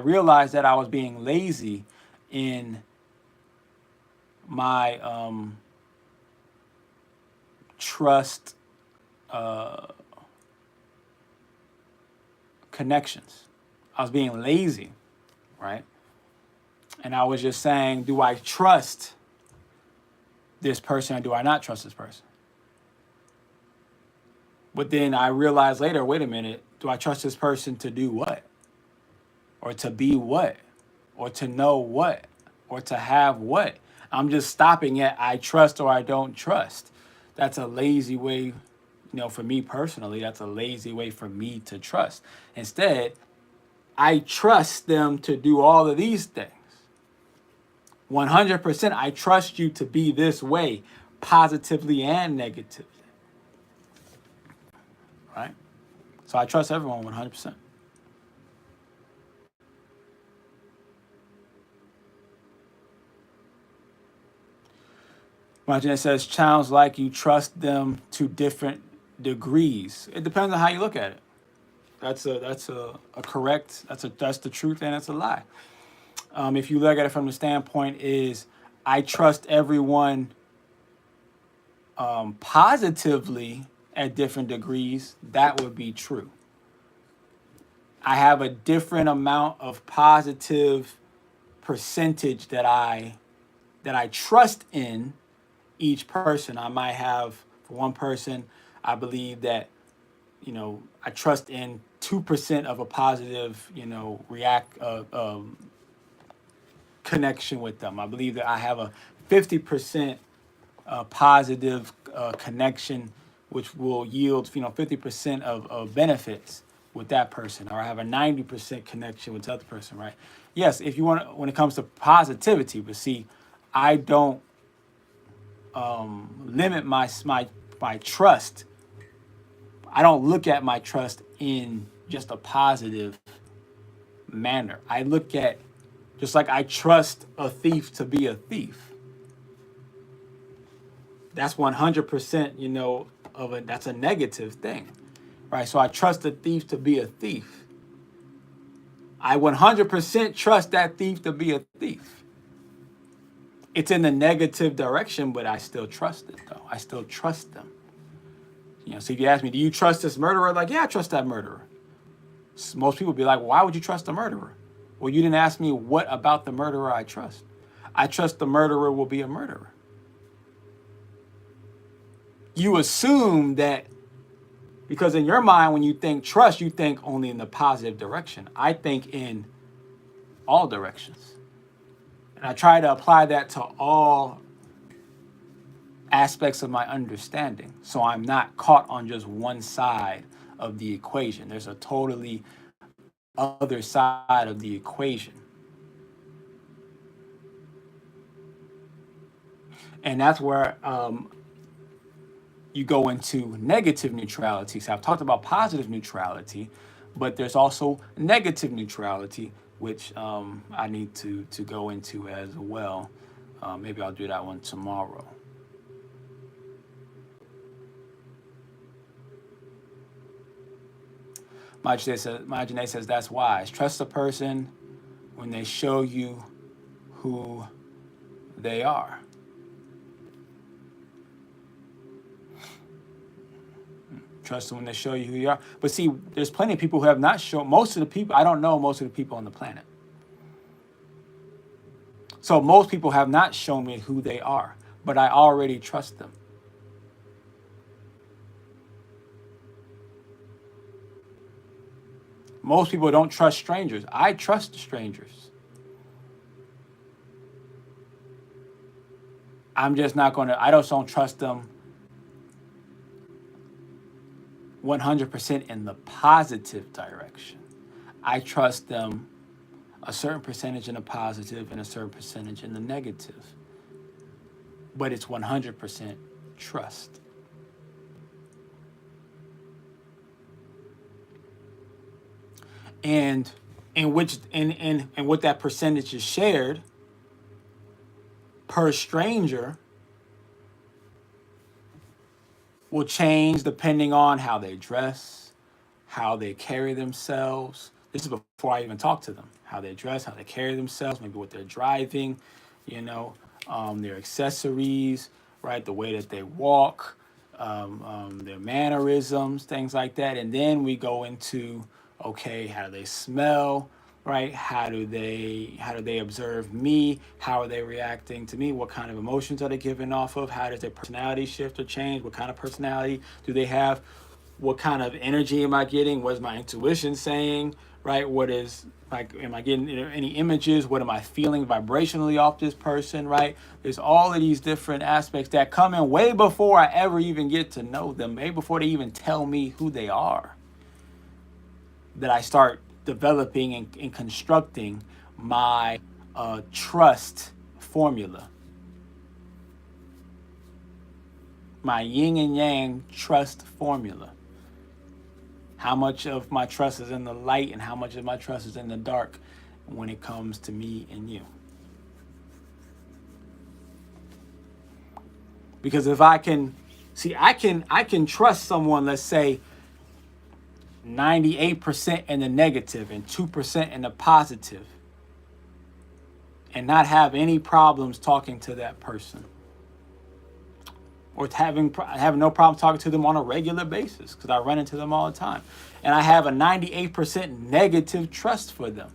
realized that I was being lazy in my trust connections. I was being lazy, right? And I was just saying, do I trust this person or do I not trust this person? But then I realized later, wait a minute, do I trust this person to do what? Or to be what? Or to know what? Or to have what? I'm just stopping at I trust or I don't trust. That's a lazy way, for me personally, that's a lazy way for me to trust. Instead, I trust them to do all of these things. 100%, I trust you to be this way, positively and negatively. Right? So I trust everyone 100%. Imagine says, sounds like you trust them to different degrees. It depends on how you look at it. That's a correct, that's the truth and it's a lie. If you look at it from the standpoint is, I trust everyone positively at different degrees, that would be true. I have a different amount of positive percentage that I trust in each person. I might have, for one person, I believe that, I trust in 2% of a positive, connection with them. I believe that I have a 50% positive connection, which will yield, 50% of benefits with that person, or I have a 90% connection with the other person, right? Yes, if you want, when it comes to positivity, but see, I don't limit my trust. I don't look at my trust in just a positive manner. I look at, just like I trust a thief to be a thief. That's 100%, that's a negative thing, right? So I trust a thief to be a thief. I 100% trust that thief to be a thief. It's in the negative direction, but I still trust it, though. I still trust them. So if you ask me, do you trust this murderer? Like, yeah, I trust that murderer. Most people be like, why would you trust a murderer? Well, you didn't ask me what about the murderer I trust. I trust the murderer will be a murderer. You assume that, because in your mind, when you think trust, you think only in the positive direction. I think in all directions. And I try to apply that to all aspects of my understanding. So I'm not caught on just one side of the equation. There's a totally other side of the equation. And that's where you go into negative neutrality. So I've talked about positive neutrality, but there's also negative neutrality, which I need to go into as well. Maybe I'll do that one tomorrow. Majane says, that's wise. Trust a person when they show you who they are. Trust them when they show you who you are. But see, there's plenty of people who have not shown, most of the people, I don't know most of the people on the planet. So most people have not shown me who they are, but I already trust them. Most people don't trust strangers. I trust strangers. I'm just not going to, I just don't trust them 100% in the positive direction. I trust them a certain percentage in the positive and a certain percentage in the negative. But it's 100% trust. And in which and what that percentage is shared per stranger will change depending on how they dress, how they carry themselves. This is before I even talk to them. How they dress, how they carry themselves, maybe what they're driving, their accessories, right? The way that they walk, their mannerisms, things like that. And then we go into, okay, how do they smell, right? How do they observe me? How are they reacting to me? What kind of emotions are they giving off of? How does their personality shift or change? What kind of personality do they have? what kind of energy am I getting? What is my intuition saying? Right? What is like, am I getting any images? What am I feeling vibrationally off this person? Right? There's all of these different aspects that come in way before I ever even get to know them, way before they even tell me who they are, that I start developing and constructing my trust formula, my yin and yang trust formula. How much of my trust is in the light and how much of my trust is in the dark when it comes to me and you. Because if I can, see, I can trust someone, let's say 98% in the negative and 2% in the positive, and not have any problems talking to that person, or having no problem talking to them on a regular basis because I run into them all the time. And I have a 98% negative trust for them.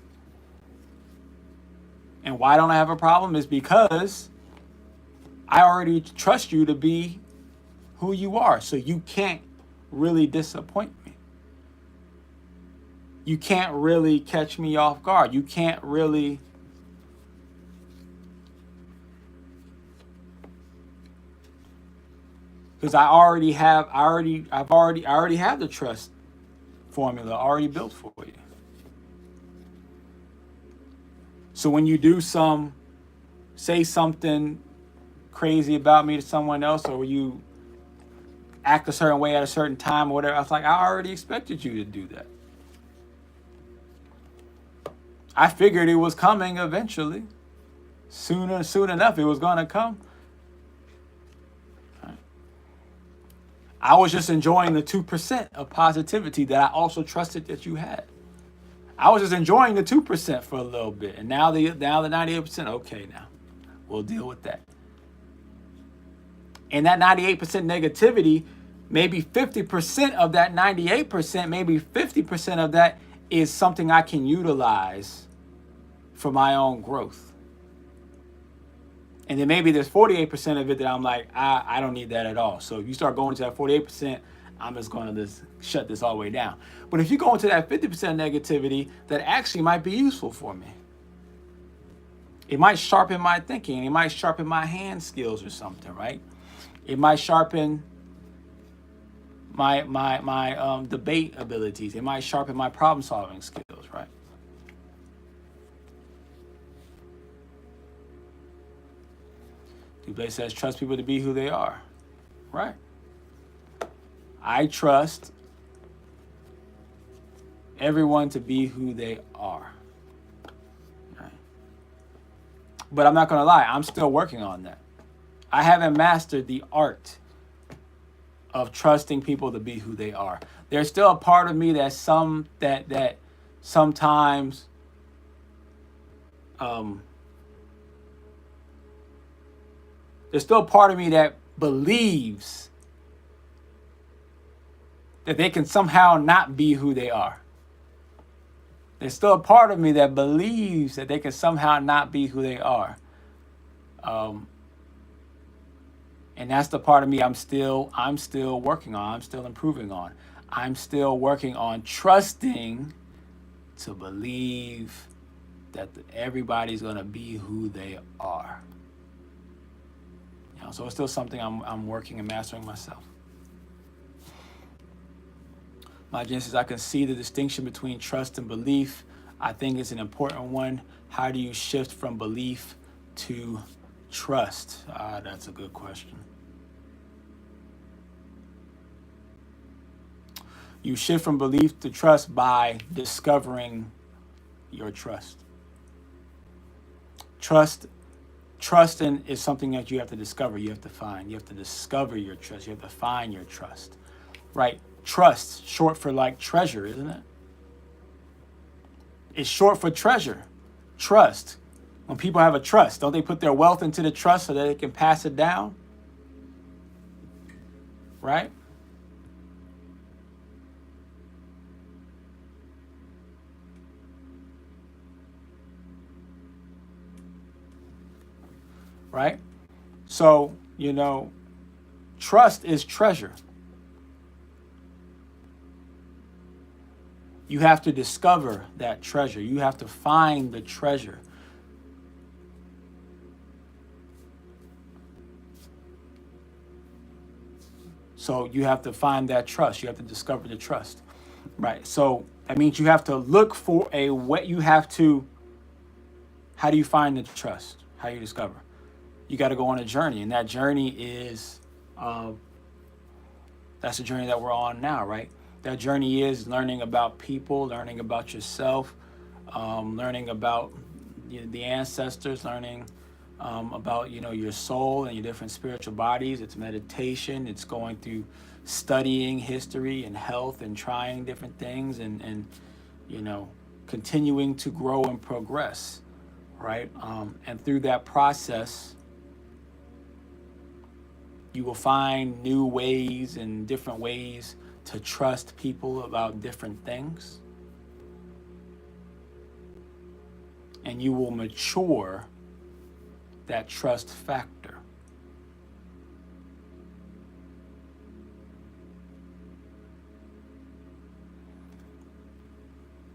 And why don't I have a problem is because I already trust you to be who you are. So you can't really disappoint me. You can't really catch me off guard. You can't really because I already have the trust formula already built for you. So when you do say something crazy about me to someone else, or you act a certain way at a certain time or whatever, I was like, I already expected you to do that. I figured it was coming eventually. Soon enough, it was going to come. I was just enjoying the 2% of positivity that I also trusted that you had. I was just enjoying the 2% for a little bit. And now the 98%, okay, now we'll deal with that. And that 98% negativity, maybe 50% of that 98%, maybe 50% of that is something I can utilize for my own growth. And then maybe there's 48% of it that I'm like, I don't need that at all. So if you start going to that 48%, I'm just going to just shut this all the way down. But if you go into that 50% negativity, that actually might be useful for me. It might sharpen my thinking. It might sharpen my hand skills or something, right? It might sharpen my debate abilities. It might sharpen my problem solving skills, right? Duublé says, trust people to be who they are. Right. I trust everyone to be who they are. Right. But I'm not going to lie, I'm still working on that. I haven't mastered the art of trusting people to be who they are. There's still a part of me that sometimes there's still a part of me that believes that they can somehow not be who they are. There's still a part of me that believes that they can somehow not be who they are. And that's the part of me I'm still working on. I'm still improving on. I'm still working on trusting to believe that everybody's going to be who they are. So it's still something I'm working and mastering myself. My Genesis, I can see the distinction between trust and belief. I think it's an important one. How do you shift from belief to trust? That's a good question. You shift from belief to trust by discovering your trust. Trusting is something that you have to discover, you have to find. You have to discover your trust. You have to find your trust, right? Trust, short for like treasure, isn't it? It's short for treasure. Trust. When people have a trust, don't they put their wealth into the trust so that they can pass it down? Right? Right? So, trust is treasure. You have to discover that treasure. You have to find the treasure. So you have to find that trust. You have to discover the trust, right? So that means you have to look for a way. You have to, how do you find the trust? How do you discover? You got to go on a journey. And that journey is, that's the journey that we're on now, right? That journey is learning about people, learning about yourself, learning about the ancestors, learning about your soul and your different spiritual bodies. It's meditation. It's going through studying history and health and trying different things and continuing to grow and progress, right? And through that process, you will find new ways and different ways to trust people about different things. And you will mature that trust factor.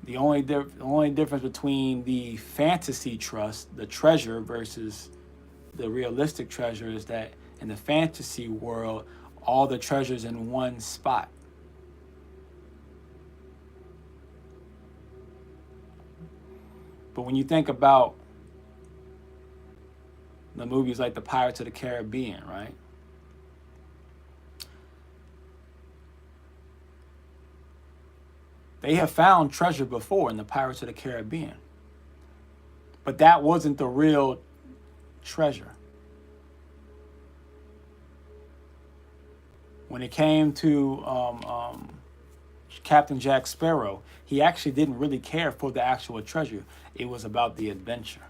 The only difference between the fantasy trust, the treasure, versus the realistic treasure is that in the fantasy world, all the treasure's in one spot. But when you think about the movies like the Pirates of the Caribbean, right? They have found treasure before in the Pirates of the Caribbean. But that wasn't the real treasure. When it came to Captain Jack Sparrow, he actually didn't really care for the actual treasure. It was about the adventure.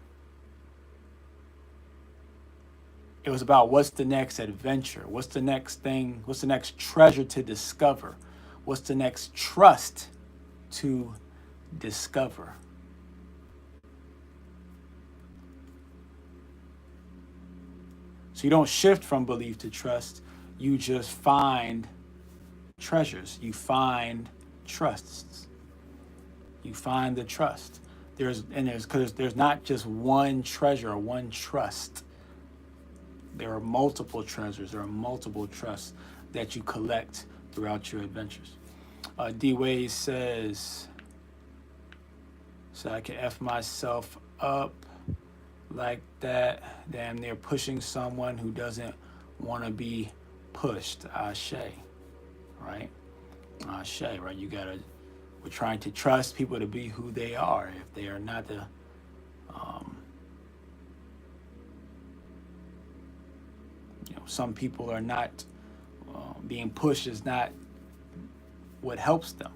It was about what's the next adventure? What's the next thing? What's the next treasure to discover? What's the next trust to discover? So you don't shift from belief to trust. You just find treasures. You find trusts. You find the trust. There's not just one treasure or one trust. There are multiple treasures. There are multiple trusts that you collect throughout your adventures. D. Wade says, so I can F myself up like that, damn near pushing someone who doesn't want to be pushed. Ashe, right? Ashe, right? We're trying to trust people to be who they are. If they are not the, some people are not, being pushed is not what helps them.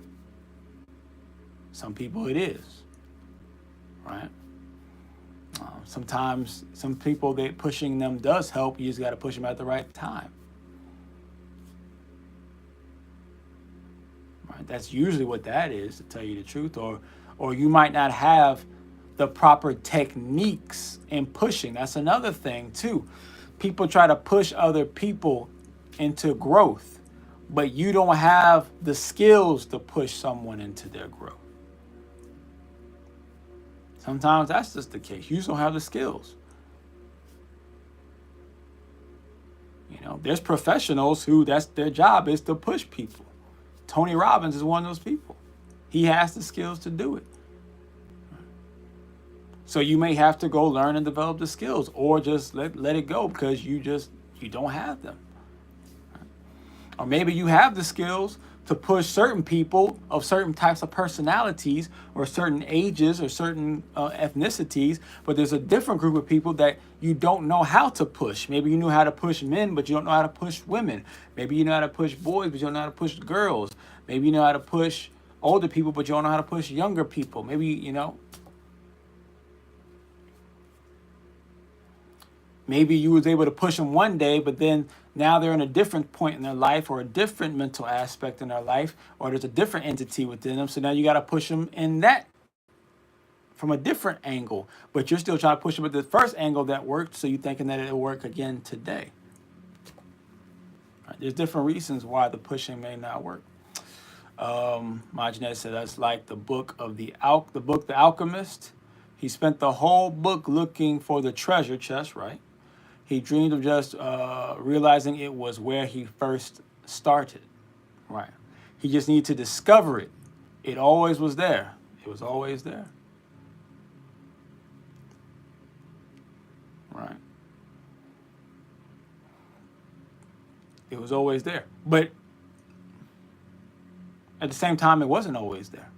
Some people it is, right? Sometimes some people, pushing them does help. You just got to push them at the right time. Right? That's usually what that is, to tell you the truth. Or you might not have the proper techniques in pushing. That's another thing too. People try to push other people into growth, but you don't have the skills to push someone into their growth. Sometimes that's just the case. You just don't have the skills. There's professionals who that's their job is to push people. Tony Robbins is one of those people. He has the skills to do it. So you may have to go learn and develop the skills, or just let it go because you don't have them. Or maybe you have the skills to push certain people of certain types of personalities or certain ages or certain ethnicities, but there's a different group of people that you don't know how to push. Maybe you know how to push men, but you don't know how to push women. Maybe you know how to push boys, but you don't know how to push girls. Maybe you know how to push older people, but you don't know how to push younger people. Maybe, maybe you was able to push them one day, but then now they're in a different point in their life or a different mental aspect in their life, or there's a different entity within them. So now you got to push them in that from a different angle, but you're still trying to push them at the first angle that worked. So you're thinking that it'll work again today. Right? There's different reasons why the pushing may not work. Marginet said that's like the book of the Alchemist. He spent the whole book looking for the treasure chest, right? He dreamed of just realizing it was where he first started, right? He just needed to discover it. It always was there. It was always there, right? It was always there. But at the same time, it wasn't always there.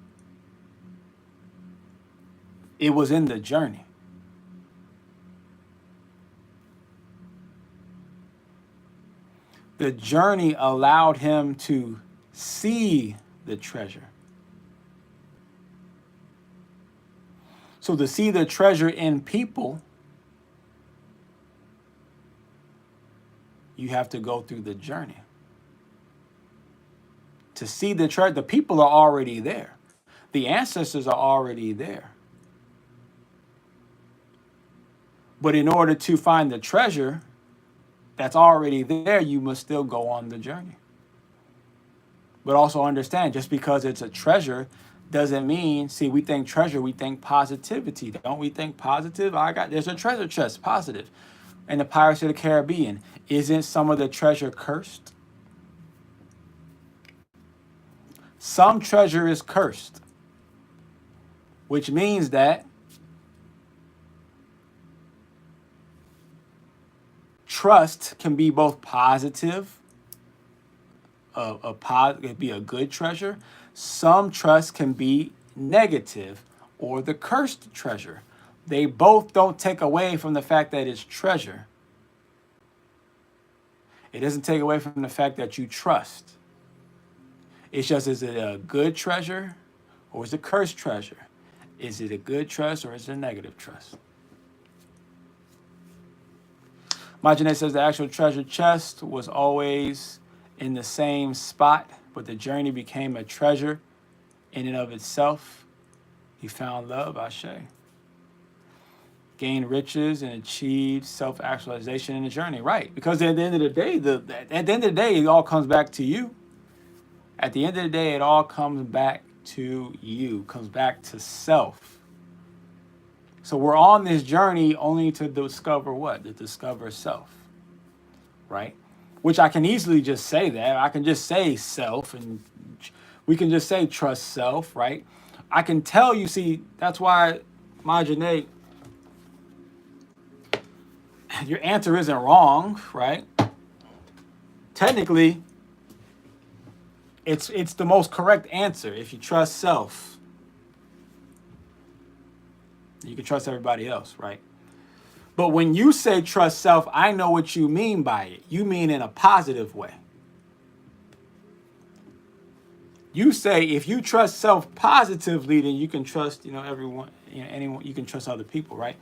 It was in the journey. The journey allowed him to see the treasure. So to see the treasure in people, you have to go through the journey. To see the treasure, the people are already there. The ancestors are already there. But in order to find the treasure that's already there, you must still go on the journey. But also understand, just because it's a treasure doesn't mean, see, we think treasure, we think positivity. Don't we think positive? There's a treasure chest, positive. And the Pirates of the Caribbean, isn't some of the treasure cursed? Some treasure is cursed, which means that trust can be both positive, it can be a good treasure. Some trust can be negative or the cursed treasure. They both don't take away from the fact that it's treasure. It doesn't take away from the fact that you trust. It's just, is it a good treasure or is it a cursed treasure? Is it a good trust or is it a negative trust? Marginet says the actual treasure chest was always in the same spot, but the journey became a treasure in and of itself. He found love, Ashe. Gained riches and achieved self-actualization in the journey. Right, because at the end of the day, it all comes back to you. At the end of the day, it all comes back to you, comes back to self. So we're on this journey only to discover what? To discover self, right? Which I can easily just say that. I can just say self, and we can just say trust self, right? I can tell you, see, that's why, Marginet, your answer isn't wrong, right? Technically, it's the most correct answer. If you trust self, you can trust everybody else, right? But when you say trust self, I know what you mean by it. You mean in a positive way. You say if you trust self positively, then you can trust, everyone, anyone. You can trust other people, right?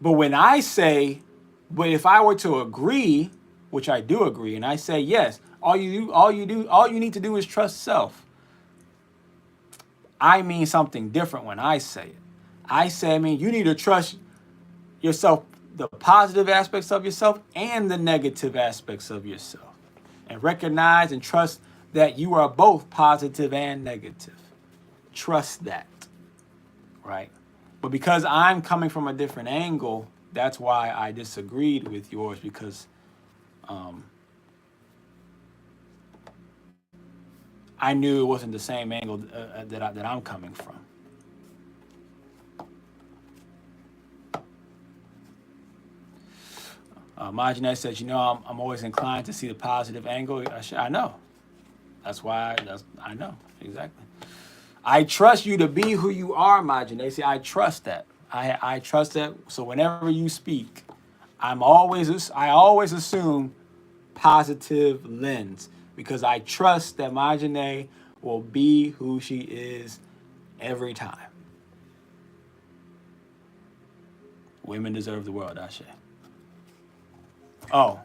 But when I say, but if I were to agree, which I do agree, and I say yes, all you need to do is trust self. I mean something different when I say it. I mean you need to trust yourself, the positive aspects of yourself and the negative aspects of yourself, and recognize and trust that you are both positive and negative. Trust that, right? But because I'm coming from a different angle, that's why I disagreed with yours, because I knew it wasn't the same angle that I'm coming from. Marginet says, I'm always inclined to see the positive angle. I know. That's why I know. Exactly. I trust you to be who you are, Marginet. See, I trust that. I trust that. So whenever you speak, I always assume positive lens, because I trust that Marginet will be who she is every time. Women deserve the world, Ashe. Oh,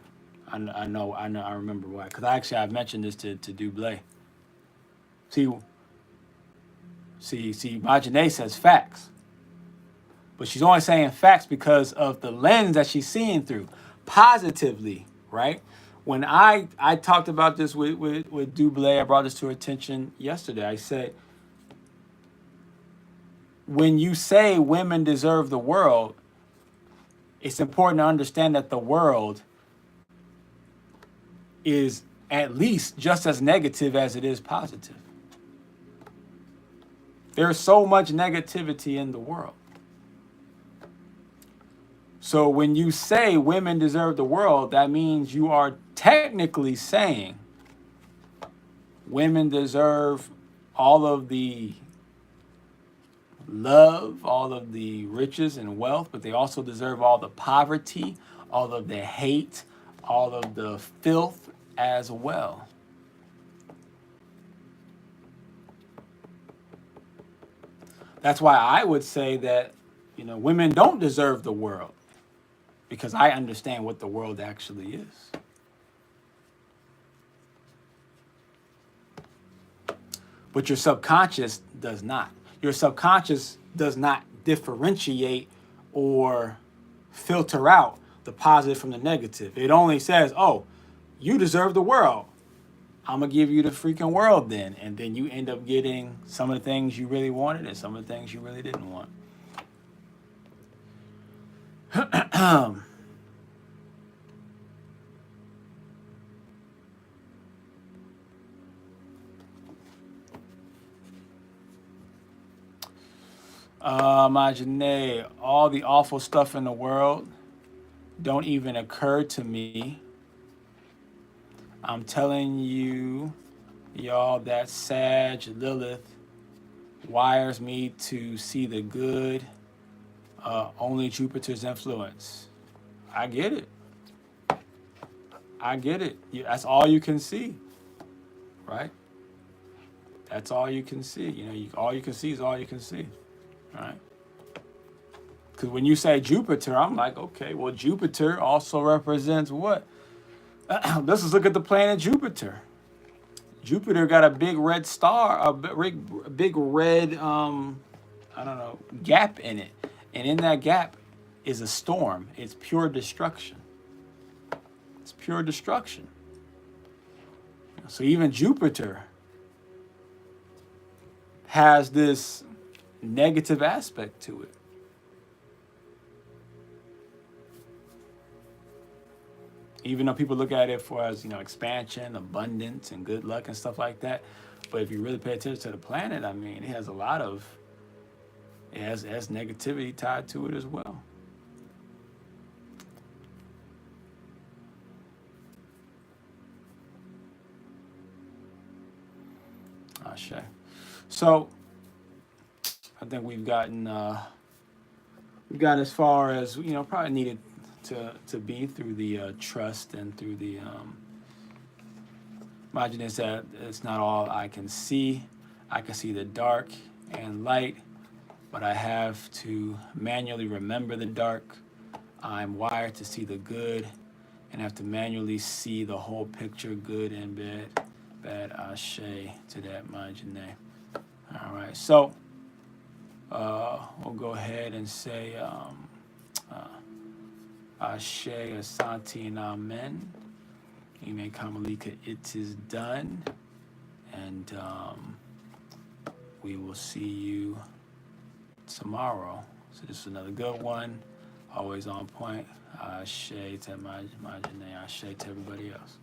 I know, I remember why. Because I've mentioned this to Duublé. See, Marginet says facts. But she's only saying facts because of the lens that she's seeing through. Positively, right? when I talked about this with Duublé, I brought this to her attention yesterday. I said, when you say women deserve the world, it's important to understand that the world is at least just as negative as it is positive. There's so much negativity in the world. So when you say women deserve the world, that means you are technically saying women deserve all of the love, all of the riches and wealth, but they also deserve all the poverty, all of the hate, all of the filth as well. That's why I would say that, women don't deserve the world, because I understand what the world actually is. But your subconscious does not. Your subconscious does not differentiate or filter out the positive from the negative. It only says, oh, you deserve the world. I'm going to give you the freaking world then. And then you end up getting some of the things you really wanted and some of the things you really didn't want. Janae, all the awful stuff in the world don't even occur to me. I'm telling you, y'all, that Sag Lilith wires me to see the good, only Jupiter's influence. I get it. That's all you can see, right? That's all you can see. All you can see is all you can see, right? Because when you say Jupiter, I'm like, okay, well, Jupiter also represents what? Let's just look at the planet Jupiter. Jupiter got a big red star, a big red, gap in it. And in that gap is a storm. It's pure destruction. It's pure destruction. So even Jupiter has this negative aspect to it. Even though people look at it as expansion, abundance, and good luck and stuff like that. But if you really pay attention to the planet, it has a lot of, it has negativity tied to it as well. Ashe. So I think we've gotten as far as probably needed to be through the trust and through the imagine is that it's not all I can see. I can see the dark and light, but I have to manually remember the dark. I'm wired to see the good and have to manually see the whole picture, good and bad. Bad Ashe to that, Majane. All right, so we'll go ahead and say Ashe, Asante, and Amen. Amen, Kamalika, it is done. And we will see you tomorrow. So this is another good one. Always on point. Ashe to Majane, Ashe to everybody else.